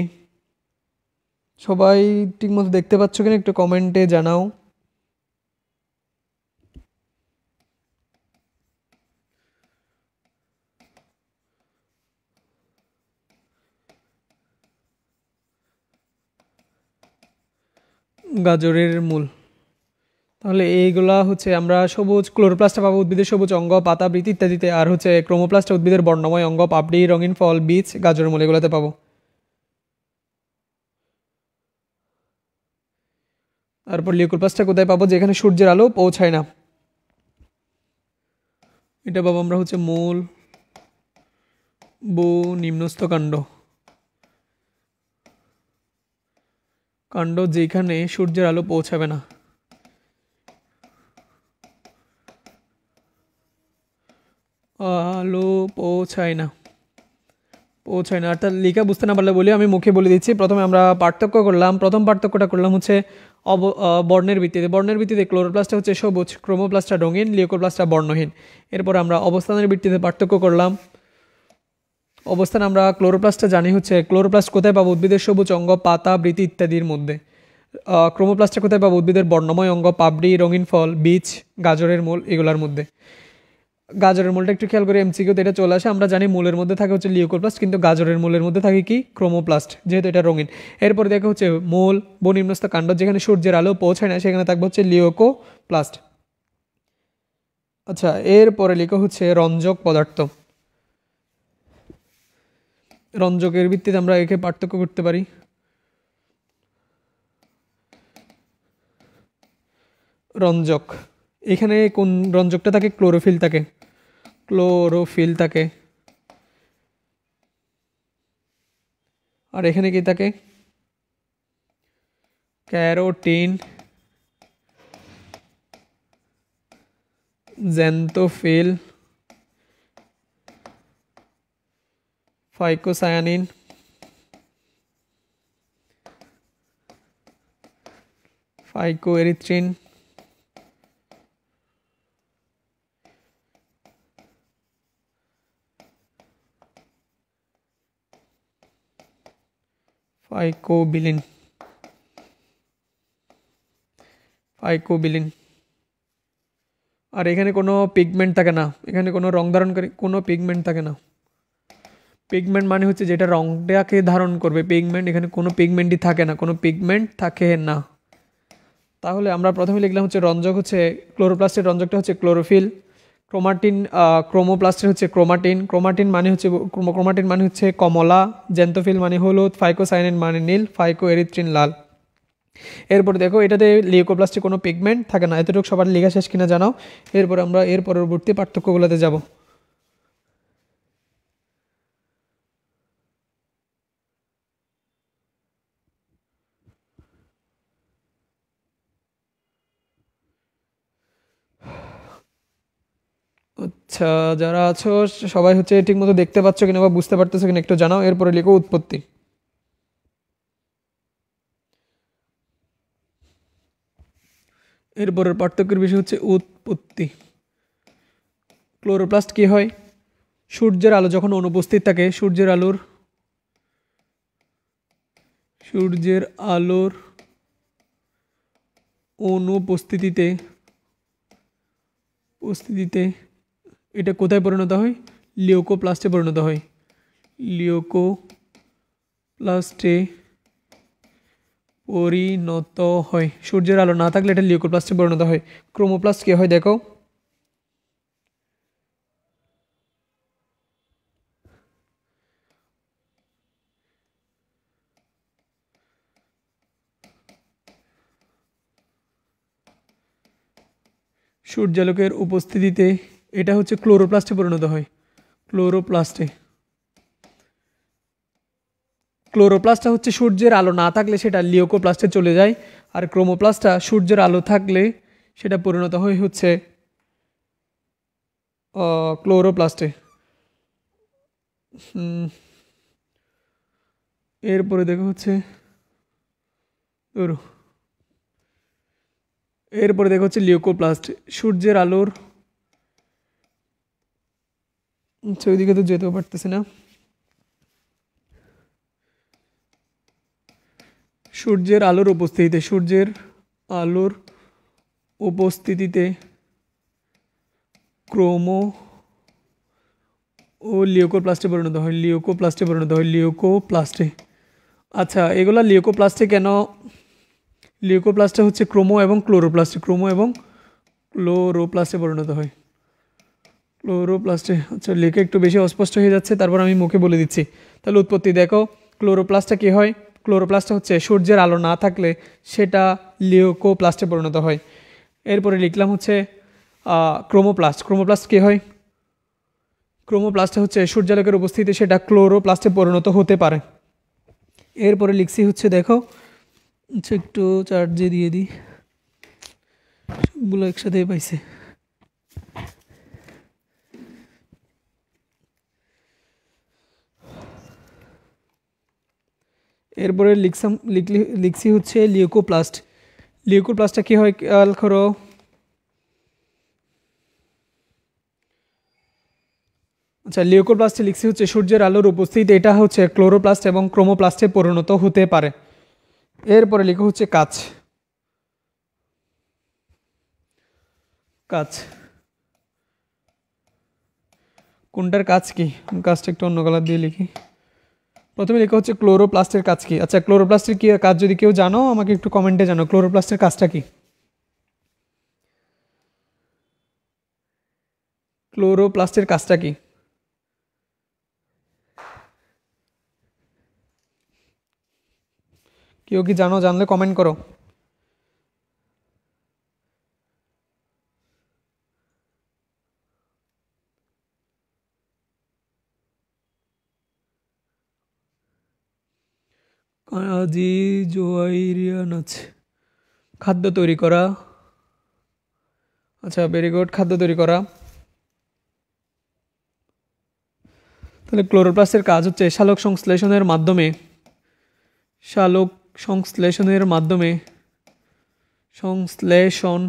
সবাই ঠিকমতো দেখতে পাচ্ছ কিনা একটু কমেন্টে জানাও। গাজরের মূল। তাহলে এইগুলা হচ্ছে আমরা সবুজ ক্লোরোপ্লাস্টটা পাবো উদ্ভিদের সবুজ অঙ্গ, পাতা, বৃতি ইত্যাদিতে। আর হচ্ছে ক্রোমোপ্লাস্টটা উদ্ভিদের বর্ণময় অঙ্গ, পাপড়ি, রঙিন ফল, বীজ, গাজরের মূল এগুলোতে পাবো। তারপর লিউকোপ্লাস্টটা কোথায় পাবো? যেখানে সূর্যের আলো পৌঁছায় না, এটা পাবো আমরা হচ্ছে মূল, নিম্নস্থ কাণ্ড। কাণ্ড যেখানে সূর্যের আলো পৌঁছাবে না, আলো পৌঁছায় না, অর্থাৎ লেখা বুঝতে না পারলে বলি আমি মুখে বলে দিচ্ছি। প্রথমে আমরা পার্থক্য করলাম, প্রথম পার্থক্যটা করলাম হচ্ছে বর্ণের ভিত্তিতে। বর্ণের ভিত্তিতে ক্লোরোপ্লাস্টটা হচ্ছে সবুজ, ক্রোমোপ্লাস্টটা রঙিন, লিউকোপ্লাস্টটা বর্ণহীন। এরপর আমরা অবস্থানের ভিত্তিতে পার্থক্য করলাম। অবস্থান আমরা ক্লোরোপ্লাস্টটা জানি হচ্ছে ক্লোরোপ্লাস্ট কোথায় পাবো? উদ্ভিদের সবুজ অঙ্গ, পাতা, বৃতি ইত্যাদির মধ্যে। ক্রোমোপ্লাস্টটা কোথায় পাবো? উদ্ভিদের বর্ণময় অঙ্গ, পাপড়ি, রঙিন ফল, বীজ, গাজরের মূল এগুলোর মধ্যে। গাজরের মূলটা একটু খেয়াল করে এমসিকিউতে এটা চলে আসে। আমরা জানি মূলের মধ্যে থাকে হচ্ছে লিউকোপ্লাস্ট, কিন্তু গাজরের মূলের মধ্যে থাকে কি? ক্রোমোপ্লাস্ট, যেহেতু এটা রঙিন। এরপরে দেখা হচ্ছে মূল, নিম্নস্থ কাণ্ড যেখানে সূর্যের আলো পৌঁছায় না, সেখানে থাকবে হচ্ছে লিউকোপ্লাস্ট। আচ্ছা, এরপরে লেখা হচ্ছে রঞ্জক পদার্থ। রঞ্জকের ভিত্তিতে আমরা একে পার্থক্য করতে পারি। রঞ্জক, এখানে কোন রঞ্জকটা থাকে? ক্লোরোফিল থাকে, ক্লোরোফিল থাকে। আর এখানে কি থাকে? ক্যারোটিন, জ্যান্থোফিল, ফাইকোসায়ানিন, ফাইকোএরিথ্রিন, ফাইকোবিলিন, আর এখানে কোনো পিগমেন্ট থাকে না, এখানে কোনো রং ধারণকারী কোনো পিগমেন্ট থাকে না। পিগমেন্ট মানে হচ্ছে যেটা রংটাকে ধারণ করবে, পিগমেন্ট এখানে কোনো পিগমেন্টই থাকে না, কোনো পিগমেন্ট থাকে না। তাহলে আমরা প্রথমে লিখলাম হচ্ছে রঞ্জক হচ্ছে ক্লোরোপ্লাস্টের রঞ্জকটা হচ্ছে ক্লোরোফিল, ক্রোমাটিন, ক্রোমোপ্লাস্টের হচ্ছে ক্রোমাটিন, ক্রোমাটিন মানে হচ্ছে কমলা, জ্যান্থোফিল মানে হলুদ, ফাইকোসায়ানিন মানে নীল, ফাইকোএরিথ্রিন লাল। এরপর দেখো এটাতে লিউকোপ্লাস্টে কোনো পিগমেন্ট থাকে না। এতটুকু সবার লেখা শেষ কিনা জানাও। এরপর আমরা এর পরবর্তী পার্থক্যগুলোতে যাব। আচ্ছা, যারা আছো সবাই হচ্ছে ঠিকমতো দেখতে পাচ্ছ কিনা বা বুঝতে পারতেছো কিনা একটু জানাও। এরপরে লিখো উৎপত্তি। এরপরের পার্থক্যের বিষয় হচ্ছে উৎপত্তি। ক্লোরোপ্লাস্ট কি হয়? সূর্যের আলো যখন অনুপস্থিত থাকে, সূর্যের আলোর অনুপস্থিতিতে এটা কোথায় পরিণত হয়? লিউকোপ্লাস্টে পরিণত হয়। লিউকোপ্লাস্টে পরিণত হয়। সূর্যের আলো না থাকলে এটা লিউকোপ্লাস্টে পরিণত হয়। ক্রোমোপ্লাস্ট কি হয় দেখো, সূর্যালোকের উপস্থিতিতে এটা হচ্ছে ক্লোরোপ্লাস্টে পরিণত হয়। ক্লোরোপ্লাস্টে, ক্লোরোপ্লাস্টটা হচ্ছে সূর্যের আলো না থাকলে সেটা লিউকোপ্লাস্টে চলে যায়, আর ক্রোমোপ্লাস্টটা সূর্যের আলো থাকলে সেটা পরিণত হয় হচ্ছে ক্লোরোপ্লাস্টে। এরপরে দেখো হচ্ছে এরপরে দেখো হচ্ছে লিউকোপ্লাস্ট। সূর্যের আলোর, আচ্ছা ওইদিকে তো যেতেও পারতেছে না। সূর্যের আলোর উপস্থিতিতে, সূর্যের আলোর উপস্থিতিতে ক্রোমো ও লিউকোপ্লাস্টে পরিণত হয়। লিউকোপ্লাস্টে পরিণত হয়, লিউকোপ্লাস্টে। আচ্ছা এগুলা লিউকোপ্লাস্টে কেন? লিউকোপ্লাস্টে হচ্ছে ক্রোমো এবং ক্লোরোপ্লাস্টে, ক্রোমো এবং ক্লোরোপ্লাস্টে পরিণত হয়। ক্লোরোপ্লাস্টে, আচ্ছা লিখে একটু বেশি অস্পষ্ট হয়ে যাচ্ছে, তারপর আমি মুখে বলে দিচ্ছি। তাহলে উৎপত্তি দেখো, ক্লোরোপ্লাস্টটা কী হয়? ক্লোরোপ্লাস্টটা হচ্ছে সূর্যের আলো না থাকলে সেটা লিউকোপ্লাস্টে পরিণত হয়। এরপরে লিখলাম হচ্ছে ক্রোমোপ্লাস্ট। ক্রোমোপ্লাস্ট কী হয়? ক্রোমোপ্লাস্টটা হচ্ছে সূর্যালোকের উপস্থিতিতে সেটা ক্লোরোপ্লাস্টে পরিণত হতে পারে। এরপরে লিখছি হচ্ছে দেখো, আচ্ছা একটু চার্জে দিয়ে দিই, সবগুলো একসাথে পাইছে। এরপরে লিখছি হচ্ছে লিউকোপ্লাস্ট। লিউকোপ্লাস্টটা কী হয় খেয়াল করো, আচ্ছা লিউকোপ্লাস্টে লিখছি হচ্ছে সূর্যের আলোর উপস্থিতিতে এটা হচ্ছে ক্লোরোপ্লাস্ট এবং ক্রোমোপ্লাস্টে পরিণত হতে পারে। এরপরে লিখো হচ্ছে কাচ। কাচ, কোনটার কাজ কি? কাজটা একটু অন্য কালার দিয়ে লিখি। প্রথমে লেখা হচ্ছে ক্লোরোপ্লাস্টের কাজ কি। আচ্ছা ক্লোরোপ্লাস্টের কি কাজ যদি কেউ জানো আমাকে একটু কমেন্টে জানো, ক্লোরোপ্লাস্টের কাজটা কি? ক্লোরোপ্লাস্টের কাজটা কি? কেউ কি জানো? জানলে কমেন্ট করো। কাজী জোয়াইরিয়ান আছে, খাদ্য তৈরি করা। আচ্ছা ভেরি গুড, খাদ্য তৈরি করা। তাহলে ক্লোরোপ্লাস্টের কাজ হচ্ছে সালোক সংশ্লেষণের মাধ্যমে, সালোক সংশ্লেষণের মাধ্যমে, সংশ্লেষণ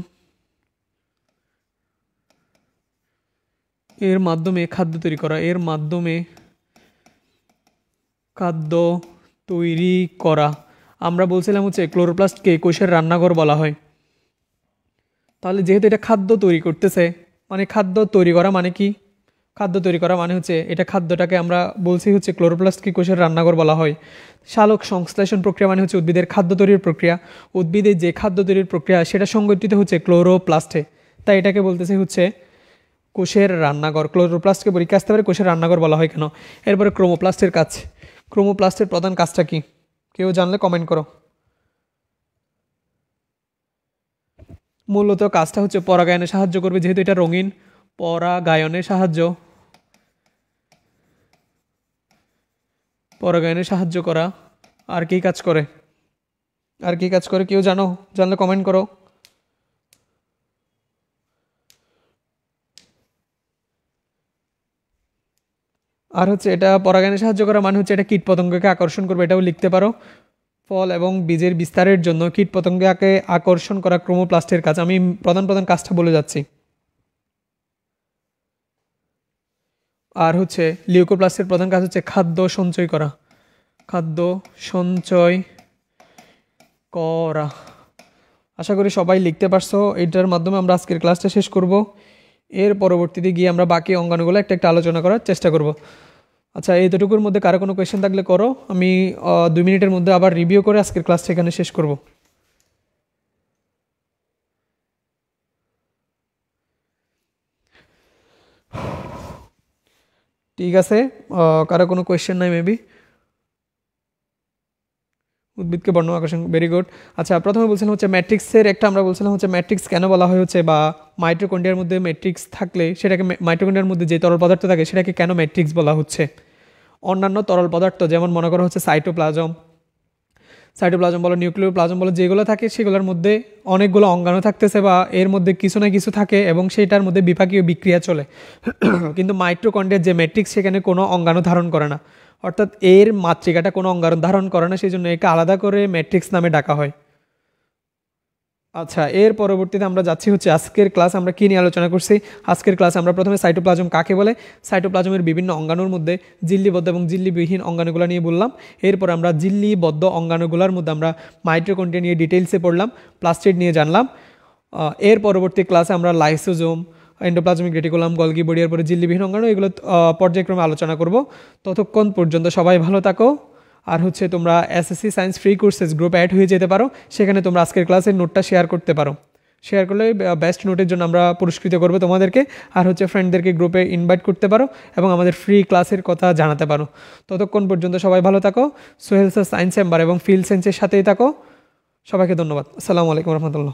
এর মাধ্যমে খাদ্য তৈরি করা, এর মাধ্যমে খাদ্য তৈরি করা। আমরা বলছিলাম হচ্ছে ক্লোরোপ্লাস্টকে কোষের রান্নাঘর বলা হয়। তাহলে যেহেতু এটা খাদ্য তৈরি করতেছে, মানে খাদ্য তৈরি করা মানে কি? খাদ্য তৈরি করা মানে হচ্ছে এটা খাদ্যটাকে আমরা বলছি হচ্ছে ক্লোরোপ্লাস্টকে কোষের রান্নাঘর বলা হয়। সালোক সংশ্লেষণ প্রক্রিয়া মানে হচ্ছে উদ্ভিদের খাদ্য তৈরির প্রক্রিয়া। উদ্ভিদের যে খাদ্য তৈরির প্রক্রিয়া সেটা সংগঠিত হচ্ছে ক্লোরোপ্লাস্টে, তাই এটাকে বলতেছে হচ্ছে কোষের রান্নাঘর। ক্লোরোপ্লাস্টকে পরীক্ষা আসতে পারে কোষের রান্নাঘর বলা হয় কেন। এরপরে ক্রোমোপ্লাস্টের কাজ। ক্রোমোপ্লাস্টের প্রধান কাজটা কি? কেউ জানলে কমেন্ট করো। মূলত কাজটা হচ্ছে পরাগায়নে সাহায্য করবে, যেহেতু এটা রঙিন, পরাগায়নে সাহায্য করা। আর কি কাজ করে? আর কি কাজ করে কেউ জানো? জানলে কমেন্ট করো। আর হচ্ছে এটা পরাগায়নে সাহায্য করা মানে হচ্ছে এটা কীটপতঙ্গকে আকর্ষণ করবে, এটাও লিখতে পারো। ফল এবং বীজের বিস্তারের জন্য কীটপতঙ্গকে আকর্ষণ করা ক্রোমোপ্লাস্টের কাজ। আমি প্রধান প্রধান কাজটা বলে যাচ্ছি। আর হচ্ছে লিউকোপ্লাস্টের প্রধান কাজ হচ্ছে খাদ্য সঞ্চয় করা, খাদ্য সঞ্চয় করা। আশা করি সবাই লিখতে পারছো। এটার মাধ্যমে আমরা আজকের ক্লাসটা শেষ করব। এর পরবর্তীতে গিয়ে আমরা বাকি অঙ্গাণুগুলো একটা একটা আলোচনা করার চেষ্টা করব। আচ্ছা, এইটুকুর মধ্যে কারো কোনো কোয়েশ্চেন থাকলে করো, আমি 2 মিনিটের মধ্যে আবার রিভিউ করে আজকের ক্লাসটা এখানে শেষ করব। ঠিক আছে, কারো কোনো কোয়েশ্চেন নাই মেবি। উদ্ভিদকে বর্ণ আকর্ষণ, ভেরি গুড। আচ্ছা, প্রথমে বলছিলাম হচ্ছে ম্যাট্রিক্সের একটা, আমরা বলছিলাম হচ্ছে ম্যাট্রিক্স কেন বলা হয় হচ্ছে, বা মাইটোকন্ড্রিয়ার মধ্যে ম্যাট্রিক্স থাকলে সেটাকে, মাইটোকন্ড্রিয়ার মধ্যে যে তরল পদার্থ থাকে সেটাকে কেন ম্যাট্রিক্স বলা হচ্ছে। অন্যান্য তরল পদার্থ যেমন মনে করা হচ্ছে সাইটোপ্লাজম বলো, নিউক্লিওপ্লাজম বলো, যেগুলো থাকে সেগুলোর মধ্যে অনেকগুলো অঙ্গাণু থাকতেছে বা এর মধ্যে কিছু না কিছু থাকে এবং সেটার মধ্যে বিপাকীয় বিক্রিয়া চলে। কিন্তু মাইটোকন্ড্রিয়ার যে ম্যাট্রিক্স সেখানে কোনো অঙ্গাণু ধারণ করে না, অর্থাৎ এর মাতৃকাটা কোনো অঙ্গাণু ধারণ করে না, সেই জন্য একে আলাদা করে ম্যাট্রিক্স নামে ডাকা হয়। আচ্ছা, এর পরবর্তীতে আমরা যাচ্ছি হচ্ছে আজকের ক্লাস আমরা কী নিয়ে আলোচনা করছি। আজকের ক্লাসে আমরা প্রথমে সাইটোপ্লাজম কাকে বলে, সাইটোপ্লাজমের বিভিন্ন অঙ্গাণুর মধ্যে জিল্লিবদ্ধ এবং জিল্লিবিহীন অঙ্গাণুগুলো নিয়ে বললাম। এরপর আমরা জিল্লিবদ্ধ অঙ্গাণুগুলোর মধ্যে আমরা মাইটোকন্ড্রিয়া নিয়ে ডিটেইলসে পড়লাম, প্লাস্টিড নিয়ে জানলাম। এর পরবর্তী ক্লাসে আমরা lysosome, endoplasmic reticulum, Golgi body, এরপরে জিল্লিবিহীন অঙ্গাণু, এগুলো পর্যায়ক্রমে আলোচনা করব। ততক্ষণ পর্যন্ত সবাই ভালো থাকো। আর হচ্ছে তোমরা এসএসসি সায়েন্স ফ্রি কোর্সেস গ্রুপে অ্যাড হয়ে যেতে পারো, সেখানে তোমরা আজকের ক্লাসের নোটটা শেয়ার করতে পারো। শেয়ার করলে বেস্ট নোটের জন্য আমরা পুরস্কৃত করবো তোমাদেরকে। আর হচ্ছে ফ্রেন্ডদেরকে গ্রুপে ইনভাইট করতে পারো এবং আমাদের ফ্রি ক্লাসের কথা জানাতে পারো। ততক্ষণ পর্যন্ত সবাই ভালো থাকো। সোহেল স্যার সায়েন্স চেম্বার এবং ফিল্ড সায়েন্সের সাথেই থাকো। সবাইকে ধন্যবাদ। আসসালামু আলাইকুম রহমতুল্লাহ।